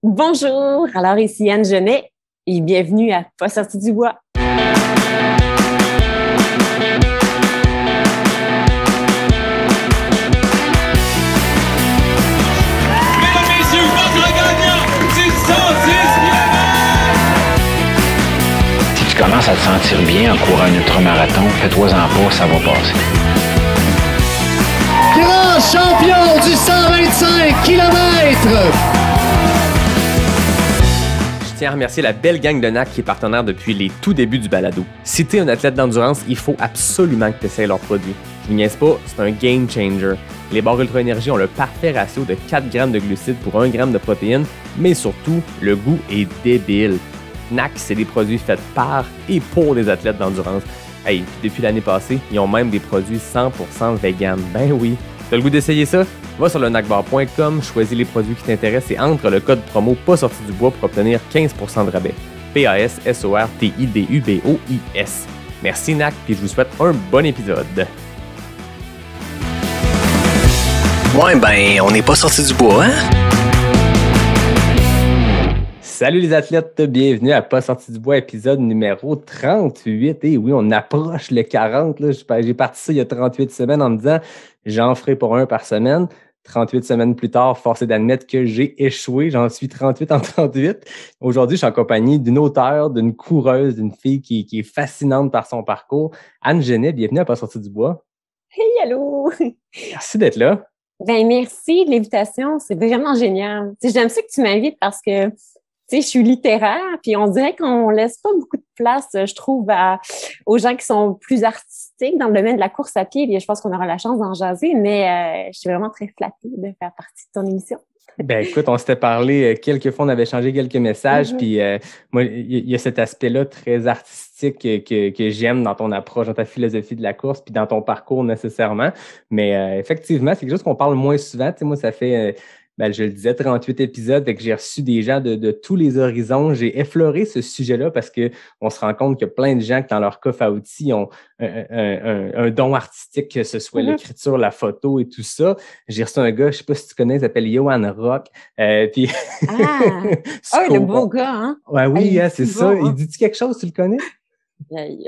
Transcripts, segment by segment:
Bonjour, alors ici Anne Genet et bienvenue à Pas sorti du bois. Mesdames, messieurs, votre gagnant du 110 km! Si tu commences à te sentir bien en courant un ultramarathon, fais-toi-en pas, ça va passer. Grand champion du 125 km! Je tiens à remercier la belle gang de NAC qui est partenaire depuis les tout débuts du balado. Si t'es un athlète d'endurance, il faut absolument que tu essaies leurs produits. Je vous niaise pas, c'est un game changer. Les barres Ultra Énergie ont le parfait ratio de 4 grammes de glucides pour 1 gramme de protéines, mais surtout, le goût est débile. NAC, c'est des produits faits par et pour des athlètes d'endurance. Hey, depuis l'année passée, ils ont même des produits 100% vegan. Ben oui, t'as le goût d'essayer ça? Va sur le nacbar.com, choisis les produits qui t'intéressent et entre le code promo pas sorti du bois pour obtenir 15% de rabais. PASSORTIDUBOIS. Merci NAC, puis je vous souhaite un bon épisode. Ouais, ben, on n'est pas sorti du bois, hein? Salut les athlètes, bienvenue à Pas sorti du bois, épisode numéro 38. Et oui, on approche le 40. Là. J'ai parti ça il y a 38 semaines en me disant j'en ferai pour un par semaine. 38 semaines plus tard, force est d'admettre que j'ai échoué. J'en suis 38 en 38. Aujourd'hui, je suis en compagnie d'une auteure, d'une coureuse, d'une fille qui est fascinante par son parcours. Anne Genet, bienvenue à Pas sorti du bois. Hey, allô! Merci d'être là. Ben merci de l'invitation, c'est vraiment génial. Tu sais, j'aime ça que tu m'invites parce que tu sais, je suis littéraire, puis on dirait qu'on laisse pas beaucoup de place, je trouve, aux gens qui sont plus artistiques dans le domaine de la course à pied. Puis je pense qu'on aura la chance d'en jaser, mais je suis vraiment très flattée de faire partie de ton émission. Ben écoute, on s'était parlé quelques fois, on avait échangé quelques messages, puis moi, il y a cet aspect-là très artistique que j'aime dans ton approche, dans ta philosophie de la course, puis dans ton parcours nécessairement. Mais effectivement, c'est quelque chose qu'on parle moins souvent. Tu sais, moi, ça fait... je le disais, 38 épisodes, fait que j'ai reçu des gens de tous les horizons. J'ai effleuré ce sujet-là parce que on se rend compte qu'il y a plein de gens qui, dans leur coffre à outils, ont un don artistique, que ce soit l'écriture, la photo et tout ça. J'ai reçu un gars, je sais pas si tu connais, il s'appelle Johan Rock. Puis Le beau gars, hein? Ouais, oui, Hey, c'est bon, ça. hein? Il dit-tu quelque chose, tu le connais? Hey.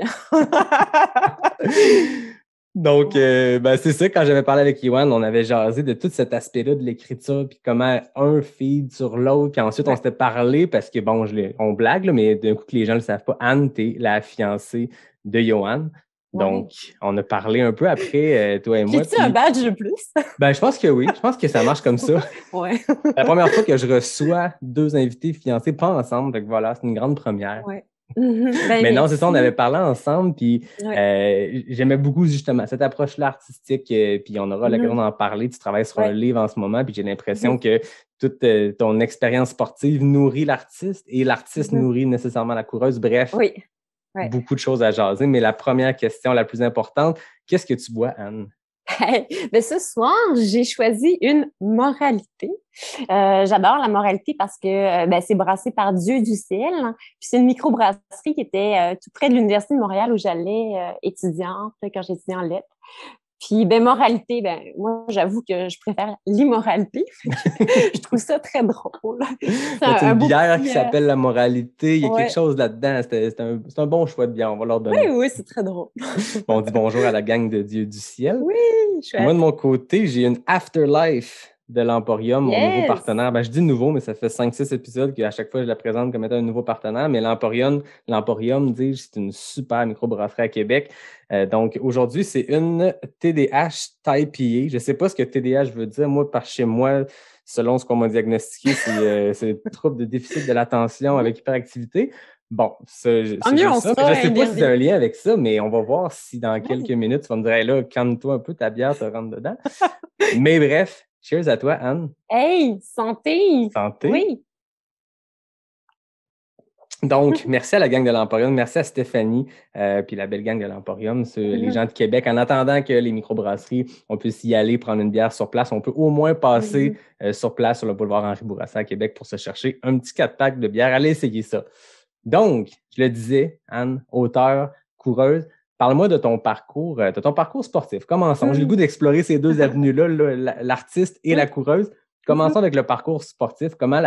Donc, c'est ça, quand j'avais parlé avec Yoann, on avait jasé de tout cet aspect-là de l'écriture, puis comment un feed sur l'autre, puis ensuite on s'était parlé, parce que bon, on blague, là, mais d'un coup que les gens ne le savent pas, Anne, t'es la fiancée de Yoann. Donc, on a parlé un peu après, toi et moi. J'ai-tu un badge de plus? Je pense que oui, je pense que ça marche comme ça. Ouais. C'est la première fois que je reçois 2 invités fiancés, pas ensemble, donc voilà, c'est une grande première. Ouais. Mais non, c'est ça, on avait parlé ensemble, puis Ouais. j'aimais beaucoup justement cette approche-là artistique, puis on aura l'occasion d'en parler. Tu travailles sur un livre en ce moment, puis j'ai l'impression que toute ton expérience sportive nourrit l'artiste et l'artiste nourrit nécessairement la coureuse. Bref, beaucoup de choses à jaser. Mais la première question, la plus importante, qu'est-ce que tu bois, Anne? Ce soir, j'ai choisi une moralité. J'adore la moralité parce que c'est brassé par Dieu du ciel. Puis c'est une microbrasserie qui était tout près de l'Université de Montréal où j'allais étudiante quand j'étudiais en lettres. Puis moralité, moi j'avoue que je préfère l'immoralité. Je trouve ça très drôle. C'est une bière qui s'appelle la moralité. Il y a quelque chose là-dedans. C'est un bon choix de bière. On va leur donner. Oui, c'est très drôle. On dit bonjour à la gang de Dieu du ciel. Oui, chouette. Moi, de mon côté, j'ai une Afterlife de l'Emporium, mon nouveau partenaire. Je dis nouveau, mais ça fait 5-6 épisodes qu'à chaque fois, je la présente comme étant un nouveau partenaire. Mais l'Emporium, dis-je, c'est une super microbrasserie à Québec. Donc, aujourd'hui, c'est une TDH IPA. Je ne sais pas ce que TDH veut dire. Moi, par chez moi, selon ce qu'on m'a diagnostiqué, c'est trouble de déficit de l'attention avec hyperactivité. Bon, ça, je sais pas si c'est un lien avec ça, mais on va voir si dans quelques minutes, tu vas me dire, hey, là, calme-toi un peu, ta bière te rentre dedans. Mais bref, cheers à toi, Anne. Hey, santé! Santé. Oui. Donc, merci à la gang de l'Emporium, merci à Stéphanie, puis la belle gang de l'Emporium, les gens de Québec. En attendant que les microbrasseries, on puisse y aller prendre une bière sur place, on peut au moins passer sur place sur le boulevard Henri Bourassa à Québec pour se chercher un petit 4-pack de bière. Allez essayer ça. Donc, je le disais, Anne, auteure, coureuse, parle-moi de ton parcours sportif. Commençons. J'ai le goût d'explorer ces 2 avenues-là, l'artiste et la coureuse. Commençons avec le parcours sportif. Comment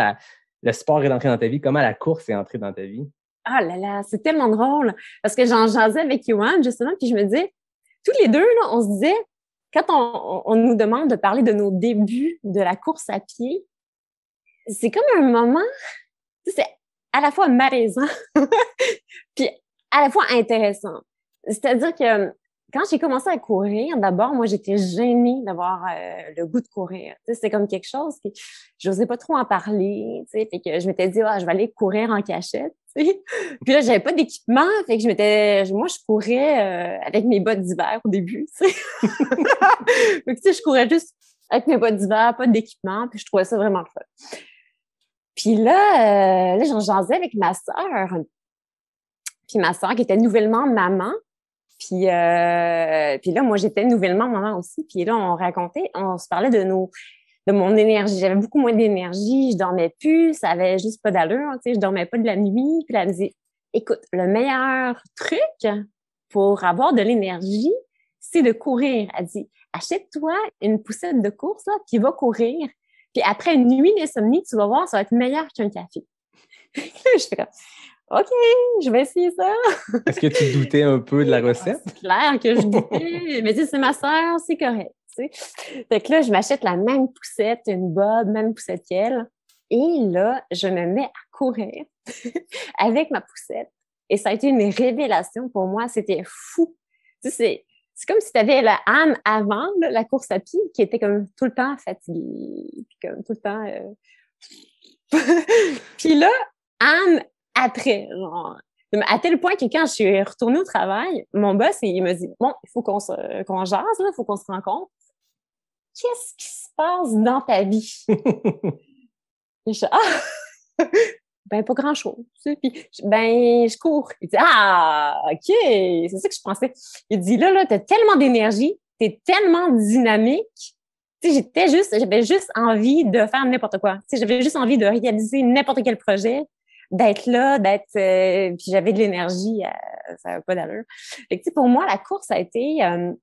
le sport est entré dans ta vie? Comment la course est entrée dans ta vie? Ah là là, c'est tellement drôle. Parce que j'en jasais avec Yoann, justement, puis je me disais, tous les deux, là, on se disait, quand on nous demande de parler de nos débuts de la course à pied, c'est comme un moment, c'est à la fois malaisant, puis à la fois intéressant. C'est-à-dire que quand j'ai commencé à courir, d'abord, moi, j'étais gênée d'avoir le goût de courir. Tu sais, c'était comme quelque chose que j'osais pas trop en parler. Tu sais, fait que je m'étais dit, je vais aller courir en cachette. Tu sais. Puis là, j'avais pas d'équipement, fait que moi, je courais avec mes bottes d'hiver au début. Tu sais. Fait que, tu sais, je courais juste avec mes bottes d'hiver, pas d'équipement, puis je trouvais ça vraiment le fun. Puis là, j'en jasais avec ma sœur. Puis ma sœur qui était nouvellement maman. Puis là, moi, j'étais nouvellement maman aussi. Puis là, on se parlait de mon énergie. J'avais beaucoup moins d'énergie. Je dormais plus. Ça avait juste pas d'allure. Tu sais, je dormais pas de la nuit. Puis là, elle me dit, écoute, le meilleur truc pour avoir de l'énergie, c'est de courir. Elle dit, achète-toi une poussette de course, là, puis va courir. Puis après une nuit d'insomnie, tu vas voir, ça va être meilleur qu'un café. Je fais comme, OK, je vais essayer ça. Est-ce que tu doutais un peu de la recette? C'est clair que je doutais. Mais tu sais, c'est ma sœur, c'est correct. Tu sais. Fait que là, je m'achète la même poussette, une bob, même poussette qu'elle. Et là, je me mets à courir avec ma poussette. Et ça a été une révélation pour moi. C'était fou. Tu sais, c'est comme si tu avais la Anne avant là, la course à pied qui était comme tout le temps fatiguée. Puis comme tout le temps... Puis là, Anne après, genre, à tel point que quand je suis retournée au travail, mon boss, il me dit, bon, il faut qu'on jase, il faut qu'on se rencontre. Qu'est-ce qui se passe dans ta vie? Et je ben, pas grand-chose. Tu sais. Puis, je cours. Il dit, OK, c'est ça que je pensais. Il dit, là, t'as tellement d'énergie, t'es tellement dynamique. Tu sais, j'avais juste envie de faire n'importe quoi. Tu sais, j'avais juste envie de réaliser n'importe quel projet, d'être là, puis j'avais de l'énergie, ça n'avait pas d'allure. Fait que, tu sais, pour moi, la course a été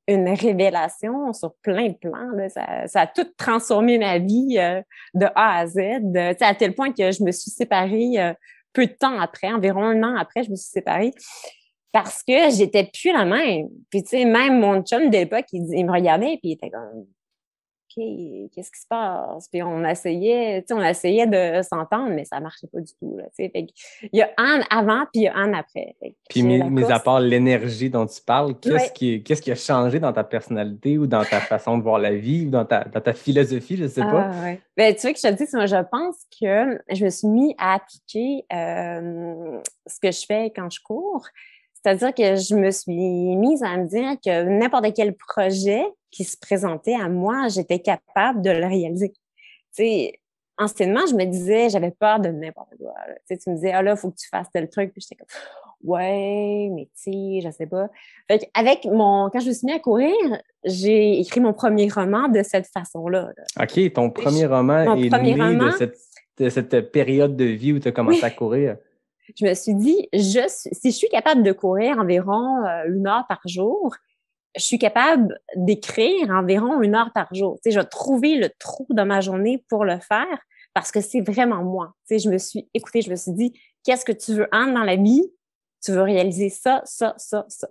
une révélation sur plein de plans. Là. Ça a tout transformé ma vie de A à Z, tu sais, à tel point que je me suis séparée peu de temps après, environ 1 an après, je me suis séparée parce que j'étais plus la même. Puis, tu sais, même mon chum de l'époque, il me regardait puis il était comme... OK, qu'est-ce qui se passe? Puis on essayait de s'entendre, mais ça marchait pas du tout. Là, fait que, il y a Anne avant, puis il y a Anne après. Puis mis à part l'énergie dont tu parles, qu'est-ce qui a changé dans ta personnalité ou dans ta façon de voir la vie ou dans ta philosophie, je sais pas? Ouais. Ben, tu vois que je te dis, moi, je pense que je me suis mis à appliquer ce que je fais quand je cours. C'est-à-dire que je me suis mise à me dire que n'importe quel projet qui se présentait à moi, j'étais capable de le réaliser. Tu sais, anciennement, je me disais, j'avais peur de n'importe quoi. Tu sais, tu me disais, là, il faut que tu fasses tel truc. Puis j'étais comme, ouais, mais tu sais, je sais pas. Fait quand je me suis mis à courir, j'ai écrit mon premier roman de cette façon-là. Là. OK, ton premier roman est né de cette période de vie où tu as commencé à courir. Je me suis dit, si je suis capable de courir environ 1 heure par jour, je suis capable d'écrire environ 1 heure par jour. Tu sais, je vais trouver le trou dans ma journée pour le faire parce que c'est vraiment moi. Tu sais, je me suis dit, qu'est-ce que tu veux, Anne, dans la vie? Tu veux réaliser ça, ça, ça, ça.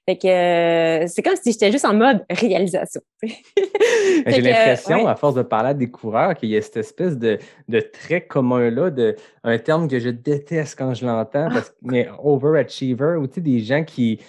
Fait que c'est comme si j'étais juste en mode réalisation. J'ai l'impression, à force de parler à des coureurs, qu'il y a cette espèce de trait commun-là, un terme que je déteste quand je l'entends, mais overachiever, ou tu sais, des gens qui,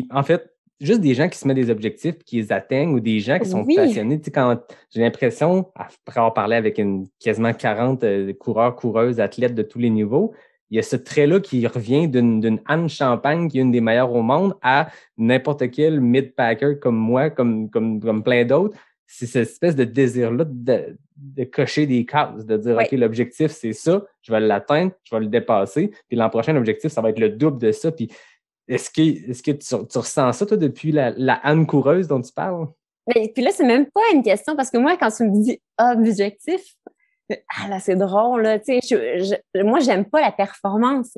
en fait, juste des gens qui se mettent des objectifs, qui les atteignent, ou des gens qui sont passionnés. Tu sais, quand j'ai l'impression, après avoir parlé avec quasiment 40 coureurs, coureuses, athlètes de tous les niveaux, il y a ce trait-là qui revient d'une Anne Champagne, qui est une des meilleures au monde, à n'importe quel mid-packer comme moi, comme plein d'autres. C'est cette espèce de désir-là de cocher des cases, de dire, OK, l'objectif, c'est ça, je vais l'atteindre, je vais le dépasser, puis l'an prochain, l'objectif, ça va être le double de ça. Puis est-ce que tu ressens ça, toi, depuis la Anne coureuse dont tu parles? Mais puis là, c'est même pas une question, parce que moi, quand tu me dis objectif, là, c'est drôle, là, tu sais, moi, j'aime pas la performance.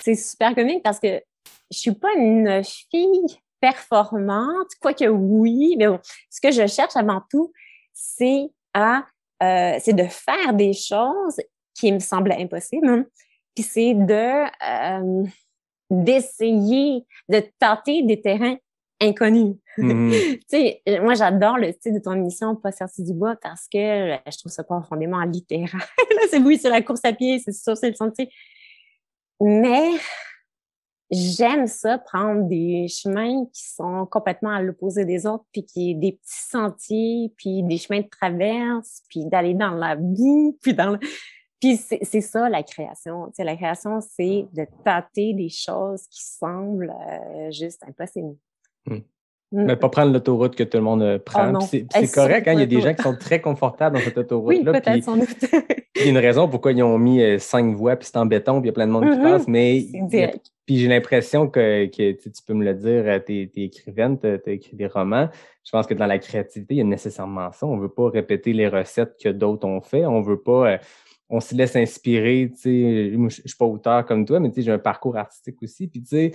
C'est super comique parce que je suis pas une fille performante, quoique oui, mais bon, ce que je cherche avant tout, c'est de faire des choses qui me semblait impossible, hein. Puis c'est d'essayer de tâter des terrains inconnus. Tu sais, moi, j'adore le titre de ton émission Pas sorti du bois parce que je trouve ça profondément littéral. Là, c'est la course à pied, c'est sûr, c'est le sentier. Mais j'aime ça, prendre des chemins qui sont complètement à l'opposé des autres, puis qui des petits sentiers, puis des chemins de traverse, puis d'aller dans la boue, Puis c'est ça, la création. Tu sais, la création, c'est de tâter des choses qui semblent juste impossibles. Mais pas prendre l'autoroute que tout le monde prend. Oh c'est correct, hein? Il y a des gens qui sont très confortables dans cette autoroute-là. Oui, peut-être sans doute. Il y a une raison pourquoi ils ont mis 5 voies, puis c'est en béton, puis il y a plein de monde qui passe. Mais puis j'ai l'impression que tu peux me le dire, t'es écrivaine, t'as écrit des romans. Je pense que dans la créativité, il y a nécessairement ça. On veut pas répéter les recettes que d'autres ont fait. On veut pas... on se laisse inspirer, tu sais. Moi, je suis pas auteur comme toi, mais tu sais, j'ai un parcours artistique aussi. Puis tu sais,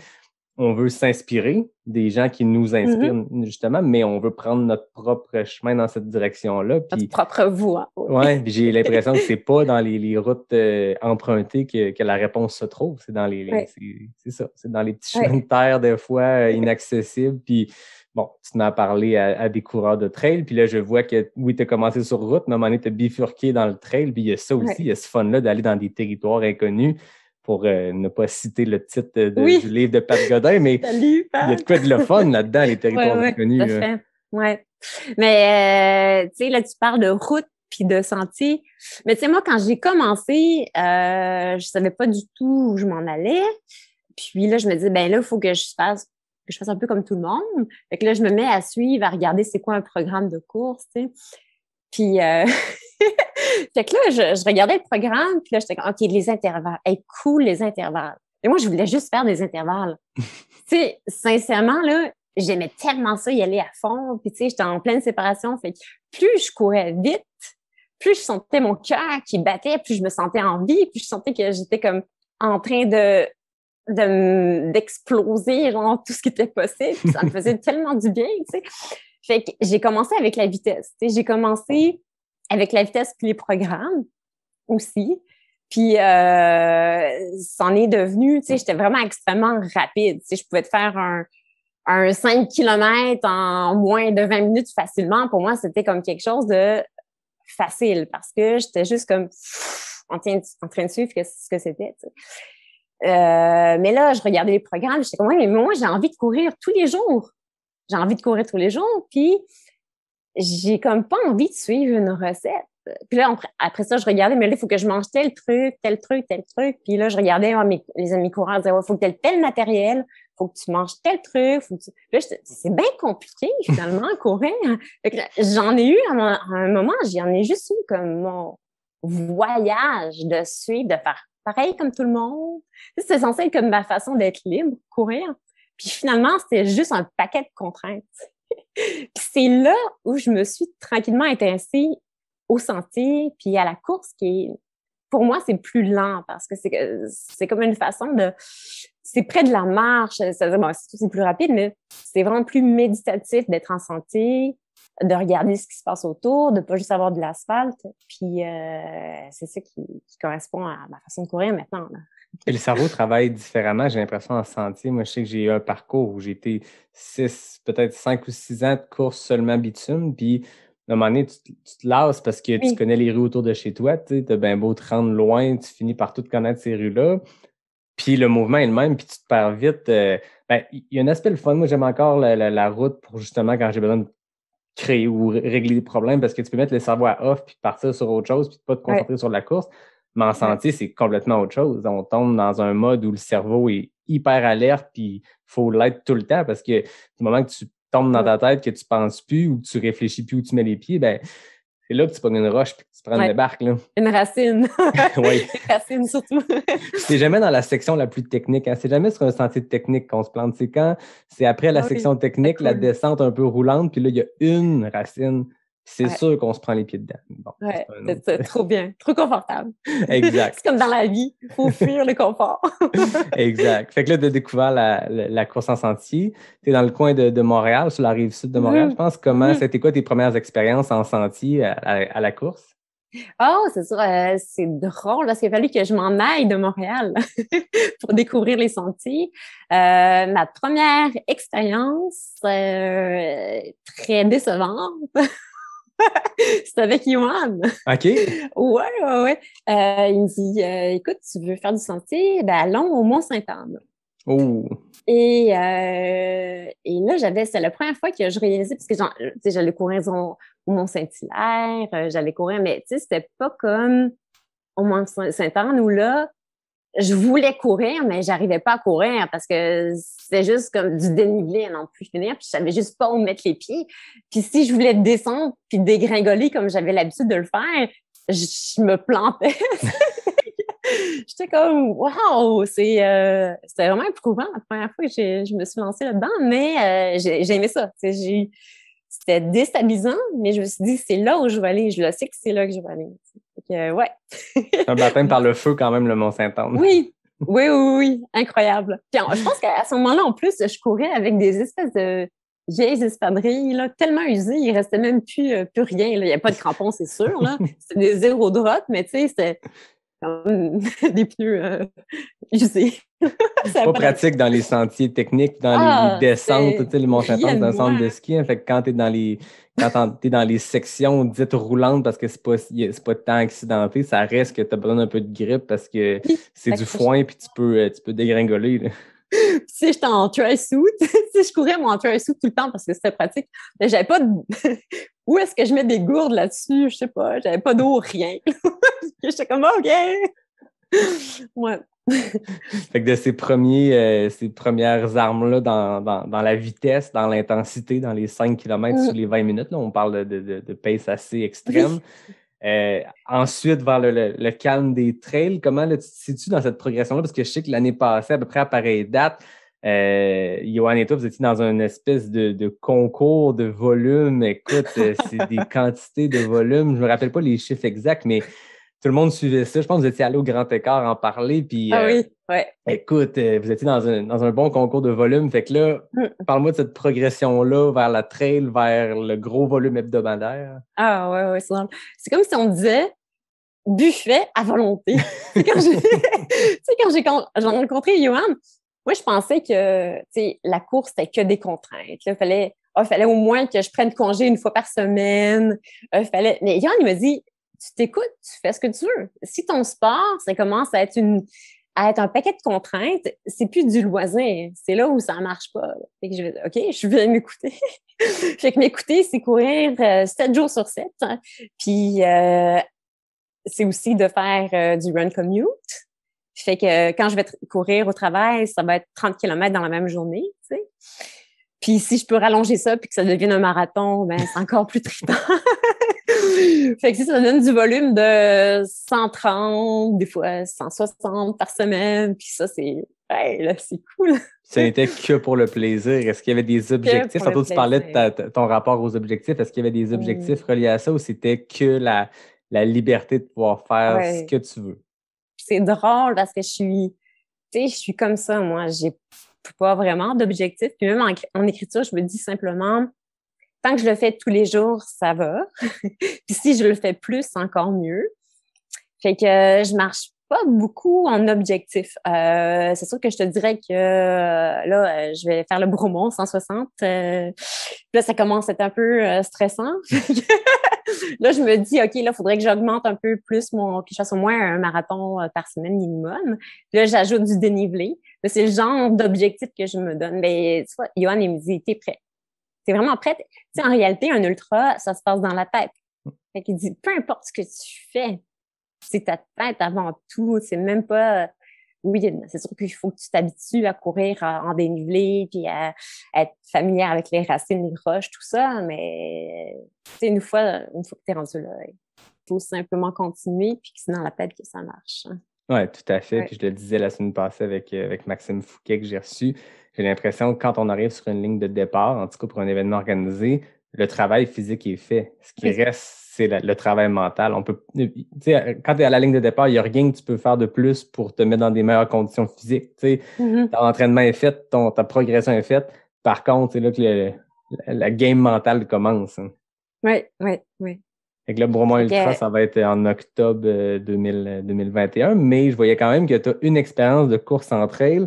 on veut s'inspirer des gens qui nous inspirent, justement, mais on veut prendre notre propre chemin dans cette direction-là. Puis, notre propre voie. Oui, puis j'ai l'impression que c'est pas dans les routes empruntées que la réponse se trouve. C'est dans c'est ça. C'est dans les petits chemins de terre, des fois, inaccessibles. Puis, bon, tu m'as parlé à des coureurs de trail. Puis là, je vois que, oui, tu as commencé sur route, mais à un moment donné, tu as bifurqué dans le trail. Puis il y a ça aussi, il y a ce fun-là d'aller dans des territoires inconnus. Pour ne pas citer le titre du livre de Pat Godin, mais il y a de quoi de le fun là-dedans, les territoires inconnus. Tout à fait. Ouais. Mais, tu sais, là, tu parles de route puis de sentier. Mais, tu sais, moi, quand j'ai commencé, je savais pas du tout où je m'en allais. Puis là, je me disais, ben là, il faut que je fasse un peu comme tout le monde. Fait que là, je me mets à suivre, à regarder c'est quoi un programme de course, tu sais. Puis, fait que là, je regardais le programme, puis là, j'étais comme, OK, les intervalles. Hey, cool, les intervalles. Et moi, je voulais juste faire des intervalles. Tu sais, sincèrement, là, j'aimais tellement ça, y aller à fond. Puis, tu sais, j'étais en pleine séparation. Fait que plus je courais vite, plus je sentais mon cœur qui battait, plus je me sentais en vie, plus je sentais que j'étais comme en train d'exploser, genre, tout ce qui était possible. Puis ça me faisait tellement du bien, tu sais. Fait que j'ai commencé avec la vitesse. Tu sais, j'ai commencé avec la vitesse puis les programmes aussi. Puis c'en est devenu, tu sais, j'étais vraiment extrêmement rapide. Tu sais, je pouvais te faire un 5 km en moins de 20 minutes facilement. Pour moi, c'était comme quelque chose de facile parce que j'étais juste comme en train de suivre ce que c'était, tu sais. Mais là, je regardais les programmes, j'étais comme, ouais, mais moi, j'ai envie de courir tous les jours. J'ai envie de courir tous les jours, puis j'ai comme pas envie de suivre une recette. Puis là, après ça, je regardais, mais là, il faut que je mange tel truc. Puis là, je regardais les amis coureurs disaient, ouais, faut que tu aies tel matériel, faut que tu manges tel truc. Là, c'est bien compliqué, finalement, courir. Fait que j'en ai eu à un moment, j'en ai juste eu comme mon voyage de suivre, de faire pareil comme tout le monde. C'était censé être comme ma façon d'être libre, courir. Puis finalement, c'était juste un paquet de contraintes. Puis c'est là où je me suis tranquillement intéressée au sentier puis à la course qui est, pour moi, c'est plus lent parce que c'est comme une façon c'est près de la marche, c'est plus rapide, mais c'est vraiment plus méditatif d'être en sentier, de regarder ce qui se passe autour, de pas juste avoir de l'asphalte. Puis c'est ça qui correspond à ma façon de courir maintenant, là. Et le cerveau travaille différemment, j'ai l'impression, en sentier. Moi, je sais que j'ai eu un parcours où j'ai été 5 ou 6 ans de course seulement bitume, puis à un moment donné, tu te lasses parce que tu connais les rues autour de chez toi, tu as bien beau te rendre loin, tu finis par tout connaître ces rues-là, puis le mouvement est le même, puis tu te perds vite. Il y a un aspect le fun. Moi, j'aime encore la route pour justement quand j'ai besoin de créer ou régler des problèmes parce que tu peux mettre le cerveau à off puis partir sur autre chose puis pas te concentrer sur la course. Mais en sentier, c'est complètement autre chose. On tombe dans un mode où le cerveau est hyper alerte puis il faut l'être tout le temps parce que du moment que tu tombes dans ta tête, que tu penses plus ou que tu réfléchis plus où tu mets les pieds, ben c'est là que tu prends une roche puis que tu prends une débarque, là. Une racine. Oui. Une racine surtout. C'est jamais dans la section la plus technique. Hein. C'est jamais sur un sentier technique qu'on se plante. C'est quand c'est après la section technique, la descente un peu roulante, puis là, il y a une racine. C'est sûr qu'on se prend les pieds dedans. Bon, c'est ça, trop bien, trop confortable. Exact. C'est comme dans la vie, il faut fuir le confort. Exact. Fait que là, tu as découvert la course en sentier. Tu es dans le coin de Montréal, sur la rive sud de Montréal, je pense. C'était quoi tes premières expériences en sentier à la course? Oh, c'est sûr, c'est drôle parce qu'il a fallu que je m'en aille de Montréal pour découvrir les sentiers. Ma première expérience très décevante, c'était avec Yohan. OK. Ouais. Il me dit, écoute, tu veux faire du sentier? Ben, allons au Mont-Sainte-Anne. Oh! Et là, c'est la première fois que je réalisais, parce que j'allais courir au Mont-Saint-Hilaire, j'allais courir, mais tu sais, c'était pas comme au Mont-Sainte-Anne où là, je voulais courir, mais j'arrivais pas à courir parce que c'était juste comme du dénivelé à n'en plus finir, puis je savais juste pas où mettre les pieds. Puis si je voulais descendre puis dégringoler comme j'avais l'habitude de le faire, je me plantais. J'étais comme, wow, c'était vraiment éprouvant la première fois que je me suis lancée là-dedans, mais j'ai aimé ça. C'était déstabilisant, mais je me suis dit, c'est là où je vais aller. Je le sais que c'est là que je vais aller. Ouais. Un baptême par le feu quand même, le Mont-Sainte-Anne. Oui. Incroyable. Puis je pense qu'à ce moment-là, en plus, je courais avec des espèces de vieilles espadrilles, là, tellement usées, il restait même plus rien. Là. Il n'y avait pas de crampons, c'est sûr. Là. C'était des zéro droite, mais tu sais, c'était des pneus usés. Pas pratique dans les sentiers techniques, dans les descentes, tu sais, les Mont-Sainte-Anne, c'est un centre de ski. Hein, fait que quand t'es dans les sections dites roulantes parce que c'est pas tant accidenté, ça reste que t'as besoin d'un peu de grippe parce que c'est du foin puis tu peux dégringoler. Là. Tu sais, j'étais en tri-suit. Je courais mon tri-suit tout le temps parce que c'était pratique. Mais j'avais pas de... Où est-ce que je mets des gourdes là-dessus? Je sais pas. J'avais pas d'eau, rien. J'étais comme, OK! Ouais. Fait que de ces premières armes-là dans la vitesse, dans l'intensité, dans les 5 km sur les 20 minutes, là, on parle de pace assez extrême. Ensuite, vers le calme des trails, comment là, tu te situes dans cette progression-là? Parce que je sais que l'année passée, à peu près à pareille date, Yohan et toi, vous étiez dans une espèce de concours de volume. Écoute, c'est des quantités de volume. Je me rappelle pas les chiffres exacts, mais tout le monde suivait ça. Je pense que vous étiez allé au Grand Écart en parler. Puis, oui, ouais. Écoute, vous étiez dans un bon concours de volume. Fait que là, parle-moi de cette progression-là vers la trail, vers le gros volume hebdomadaire. Ah ouais, c'est drôle. C'est comme si on disait buffet à volonté. Quand j'ai rencontré Yohan, moi, je pensais que la course, c'était que des contraintes. Il fallait au moins que je prenne congé une fois par semaine. Mais Yohan, il m'a dit, tu t'écoutes, tu fais ce que tu veux. Si ton sport, ça commence à être un paquet de contraintes, c'est plus du loisir. C'est là où ça marche pas. Fait que je vais m'écouter. Fait que m'écouter, c'est courir 7 jours sur 7. Hein. Puis, c'est aussi de faire du run commute. Fait que quand je vais courir au travail, ça va être 30 km dans la même journée, tu sais. Puis si je peux rallonger ça puis que ça devienne un marathon, ben c'est encore plus trippant. Fait que si ça donne du volume de 130, des fois 160 par semaine, puis ça, c'est cool. Ça n'était que pour le plaisir. Est-ce qu'il y avait des objectifs? Tantôt, tu parlais de ton rapport aux objectifs. Est-ce qu'il y avait des objectifs reliés à ça ou c'était que la liberté de pouvoir faire ce que tu veux? C'est drôle parce que je suis comme ça, moi. J'ai pas vraiment d'objectifs. Puis même en écriture, je me dis simplement, tant que je le fais tous les jours, ça va. Puis si je le fais plus, c'est encore mieux. Fait que je marche pas beaucoup en objectif. C'est sûr que je te dirais que là, je vais faire le Bromont 160. Là, ça commence à être un peu stressant. Là, je me dis, OK, là, il faudrait que j'augmente un peu plus que je fasse au moins un marathon par semaine minimum. Puis là, j'ajoute du dénivelé. Là, c'est le genre d'objectif que je me donne. Mais tu vois, Yohan, il me dit, t'es prêt. T'es vraiment prête? Tu sais, en réalité, un ultra, ça se passe dans la tête. Fait qu'il dit, peu importe ce que tu fais, c'est ta tête avant tout. C'est même pas... Oui, c'est sûr qu'il faut que tu t'habitues à courir en dénivelé puis à être familière avec les racines, les roches, tout ça. Mais une fois que tu es rendu là, il faut simplement continuer puis que c'est dans la tête que ça marche. Hein. Oui, tout à fait. Ouais. Puis je le disais la semaine passée avec Maxime Fouquet que j'ai reçu. J'ai l'impression que quand on arrive sur une ligne de départ, en tout cas pour un événement organisé, le travail physique est fait. Ce qui reste, c'est le travail mental. On peut, quand tu es à la ligne de départ, il n'y a rien que tu peux faire de plus pour te mettre dans des meilleures conditions physiques. Ton entraînement est fait, ta progression est faite. Par contre, c'est là que la game mentale commence. Hein. Oui. Fait que le Bromont Ultra, ça va être en octobre 2021, mais je voyais quand même que tu as une expérience de course en trail,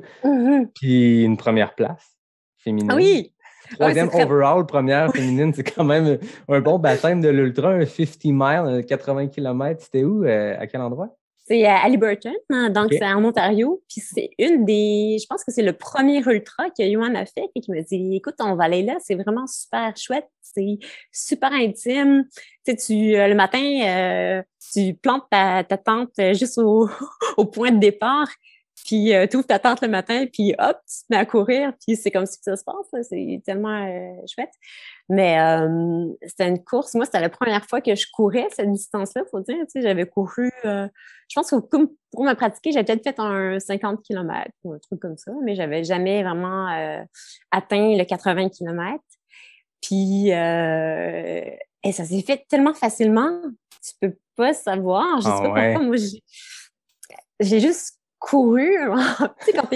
puis une première place féminine. Oui! Troisième overall, première féminine, c'est quand même un bon baptême de l'ultra, un 50 miles, 80 km. C'était où? À quel endroit? C'est à Haliburton, hein, donc c'est en Ontario. Puis c'est je pense que c'est le premier ultra que Yoann a fait et qui m'a dit, écoute, on va aller là, c'est vraiment super chouette, c'est super intime. Tu sais, le matin, tu plantes ta tente juste au point de départ. Puis tu ouvres ta tente le matin, puis hop, tu te mets à courir, puis c'est comme si ça se passe. Là. C'est tellement chouette. Mais c'était une course. Moi, c'était la première fois que je courais cette distance-là, faut dire. Tu sais, j'avais couru, je pense que pour me pratiquer, j'avais peut-être fait un 50 km ou un truc comme ça, mais j'avais jamais vraiment atteint le 80 km. Puis et ça s'est fait tellement facilement, tu peux pas savoir. Je sais pas pourquoi. Moi, j'ai juste couru. Tu sais, quand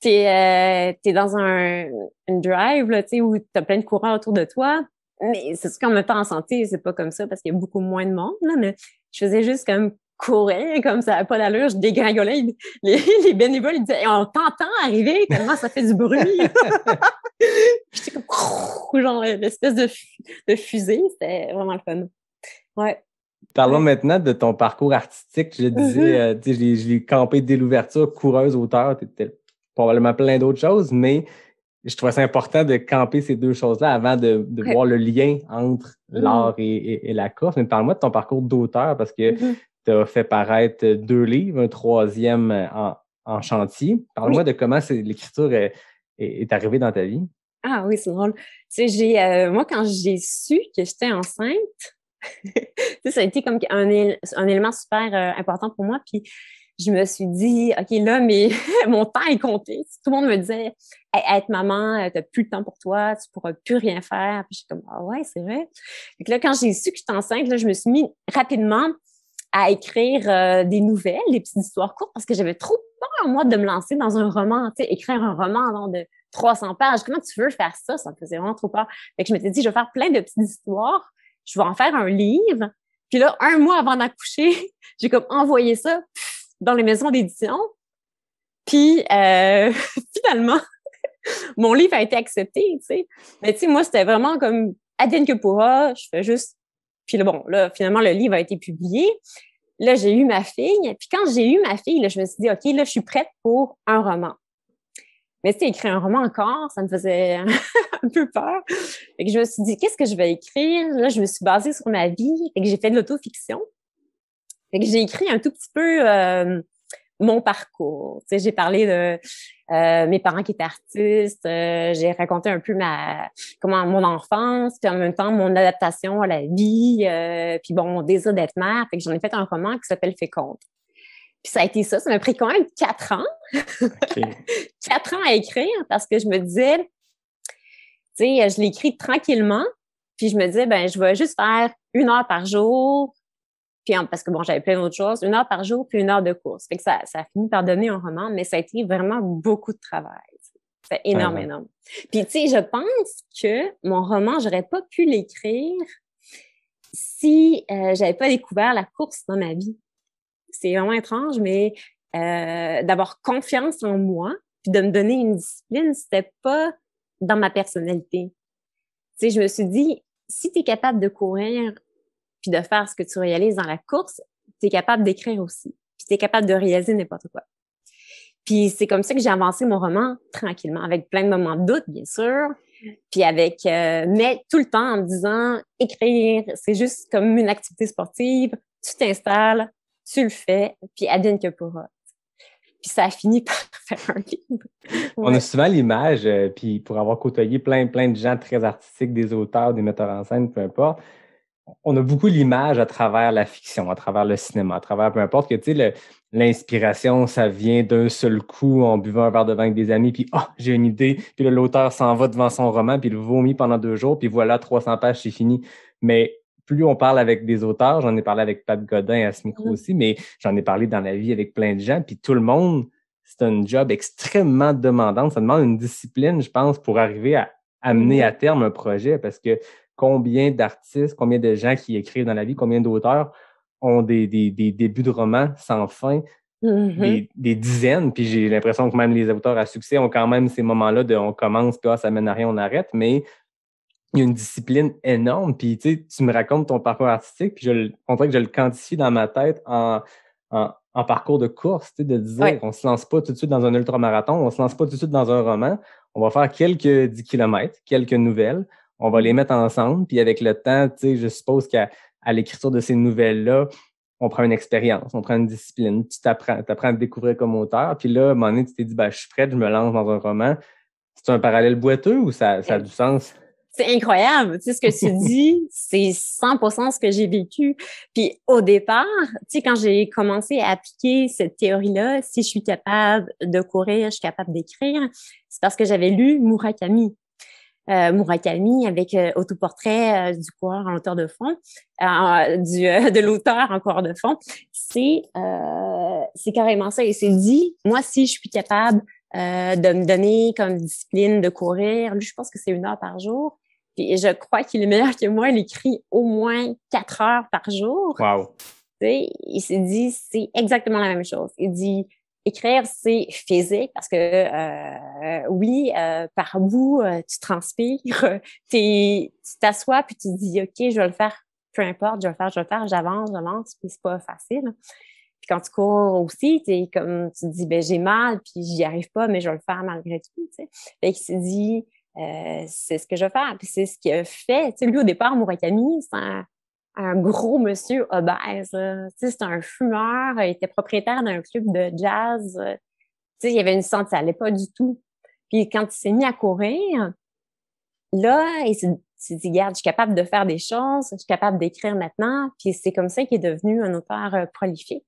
t'es dans une drive, là, tu sais, où t'as plein de coureurs autour de toi. Mais c'est sûr qu'en même temps, en santé, c'est pas comme ça parce qu'il y a beaucoup moins de monde, là, mais je faisais juste comme courir, comme ça n'avait pas d'allure, je dégringolais. Les bénévoles, ils disaient, on t'entend arriver, tellement ça fait du bruit. J'étais comme, genre, l'espèce de fusée, c'était vraiment le fun. Ouais. Parlons maintenant de ton parcours artistique. Je disais, je l'ai campé dès l'ouverture, coureuse, auteur, tu étais probablement plein d'autres choses, mais je trouvais ça important de camper ces deux choses-là avant de voir le lien entre l'art et la course. Mais parle-moi de ton parcours d'auteur parce que tu as fait paraître 2 livres, un 3e en chantier. Parle-moi de comment l'écriture est arrivée dans ta vie. Ah oui, c'est drôle. Tu sais, moi, quand j'ai su que j'étais enceinte, ça a été comme un élément super important pour moi. Puis je me suis dit, OK, là, mais mon temps est compté. Tout le monde me disait, être maman, t'as plus le temps pour toi, tu pourras plus rien faire. Puis j'étais comme, ah ouais, c'est vrai. Donc là, quand j'ai su que j'étais enceinte, là, je me suis mis rapidement à écrire des nouvelles, des petites histoires courtes, parce que j'avais trop peur, moi, de me lancer dans un roman, tu sais, écrire un roman de 300 pages. Comment tu veux faire ça? Ça me faisait vraiment trop peur. Fait que je m'étais dit, je vais faire plein de petites histoires. Je vais en faire un livre. Puis là, 1 mois avant d'accoucher, j'ai comme envoyé ça dans les maisons d'édition. Puis finalement, mon livre a été accepté, tu sais. Mais tu sais, moi, c'était vraiment comme advienne que pourra, je fais juste. Puis là, bon, là, finalement, le livre a été publié. Là, j'ai eu ma fille. Puis quand j'ai eu ma fille, là, je me suis dit, OK, là, je suis prête pour un roman. Mais tu sais, écrire un roman encore, ça me faisait un peu peur. Fait que je me suis dit, qu'est-ce que je vais écrire? Là, je me suis basée sur ma vie. Fait que j'ai fait de l'autofiction. Fait que j'ai écrit un tout petit peu mon parcours. Tu sais, j'ai parlé de mes parents qui étaient artistes. J'ai raconté un peu mon enfance, puis en même temps, mon adaptation à la vie, puis bon, mon désir d'être mère. Fait que j'en ai fait un roman qui s'appelle Féconde. Puis ça a été ça. Ça m'a pris quand même 4 ans. Okay. 4 ans à écrire parce que je me disais, tu sais, je l'écris tranquillement. Puis je me disais, ben, je vais juste faire 1 heure par jour. Puis parce que bon, j'avais plein d'autres choses. 1 heure par jour, puis 1 heure de course. Fait que ça a fini par donner un roman, mais ça a été vraiment beaucoup de travail. C'est énorme, énorme. Puis tu sais, je pense que mon roman, j'aurais pas pu l'écrire si j'avais pas découvert la course dans ma vie. C'est vraiment étrange, mais d'avoir confiance en moi puis de me donner une discipline, c'était pas dans ma personnalité. Tu sais, je me suis dit, si tu es capable de courir puis de faire ce que tu réalises dans la course, tu es capable d'écrire aussi. Puis tu es capable de réaliser n'importe quoi. Puis c'est comme ça que j'ai avancé mon roman tranquillement, avec plein de moments de doute, bien sûr, puis mais tout le temps en me disant, écrire, c'est juste comme une activité sportive, tu t'installes, tu le fais, puis advienne que pourra. Puis ça a fini par faire un livre. Ouais. On a souvent l'image, puis pour avoir côtoyé plein de gens très artistiques, des auteurs, des metteurs en scène, peu importe, on a beaucoup l'image à travers la fiction, à travers le cinéma, à travers peu importe, que tu sais, l'inspiration, ça vient d'un seul coup en buvant un verre de vin avec des amis, puis j'ai une idée, puis là, l'auteur s'en va devant son roman, puis il le vomit pendant 2 jours, puis voilà, 300 pages, c'est fini. Mais plus on parle avec des auteurs, j'en ai parlé avec Pat Godin à ce micro aussi, mais j'en ai parlé dans la vie avec plein de gens, puis tout le monde, c'est un job extrêmement demandant. Ça demande une discipline, je pense, pour arriver à amener à terme un projet, parce que combien d'artistes, combien de gens qui écrivent dans la vie, combien d'auteurs ont des débuts de romans sans fin, des dizaines, puis j'ai l'impression que même les auteurs à succès ont quand même ces moments-là de on commence, puis ça mène à rien, on arrête, mais il y a une discipline énorme, puis tu me racontes ton parcours artistique, puis on dirait que je le quantifie dans ma tête en parcours de course, de dire on se lance pas tout de suite dans un ultramarathon, on se lance pas tout de suite dans un roman, on va faire quelques 10 kilomètres, quelques nouvelles, on va les mettre ensemble, puis avec le temps, je suppose qu'à l'écriture de ces nouvelles-là, on prend une expérience, on prend une discipline, tu t'apprends à te découvrir comme auteur, puis là, à un moment donné, tu t'es dit, je suis prête, je me lance dans un roman. C'est un parallèle boiteux ou ça a du sens? C'est incroyable. Tu sais, ce que tu dis, c'est 100% ce que j'ai vécu. Puis au départ, tu sais, quand j'ai commencé à appliquer cette théorie-là, si je suis capable de courir, je suis capable d'écrire, c'est parce que j'avais lu Murakami. Murakami avec autoportrait du coureur en hauteur de fond, de l'auteur en coureur de fond. C'est carrément ça. Et c'est dit, moi, si je suis capable de me donner comme discipline de courir, lui, je pense que c'est 1 heure par jour. Puis je crois qu'il est meilleur que moi. Il écrit au moins 4 heures par jour. Wow. Tu sais, il s'est dit, c'est exactement la même chose. Il dit, écrire, c'est physique parce que, oui, par bout, tu transpires, tu t'assois puis tu te dis, OK, je vais le faire, peu importe, je vais le faire, j'avance, puis c'est pas facile. Puis quand tu cours aussi, tu te dis, j'ai mal puis j'y arrive pas, mais je vais le faire malgré tout, tu sais. Fait qu'il s'est dit, c'est ce que je vais faire. Puis c'est ce qu'il a fait. Tu sais, lui, au départ, Murakami, c'est un gros monsieur obèse. Tu sais, c'est un fumeur. Il était propriétaire d'un club de jazz. Tu sais, il y avait une santé, ça allait pas du tout. Puis quand il s'est mis à courir, là, il s'est dit, regarde, je suis capable de faire des choses, je suis capable d'écrire maintenant. Puis c'est comme ça qu'il est devenu un auteur prolifique.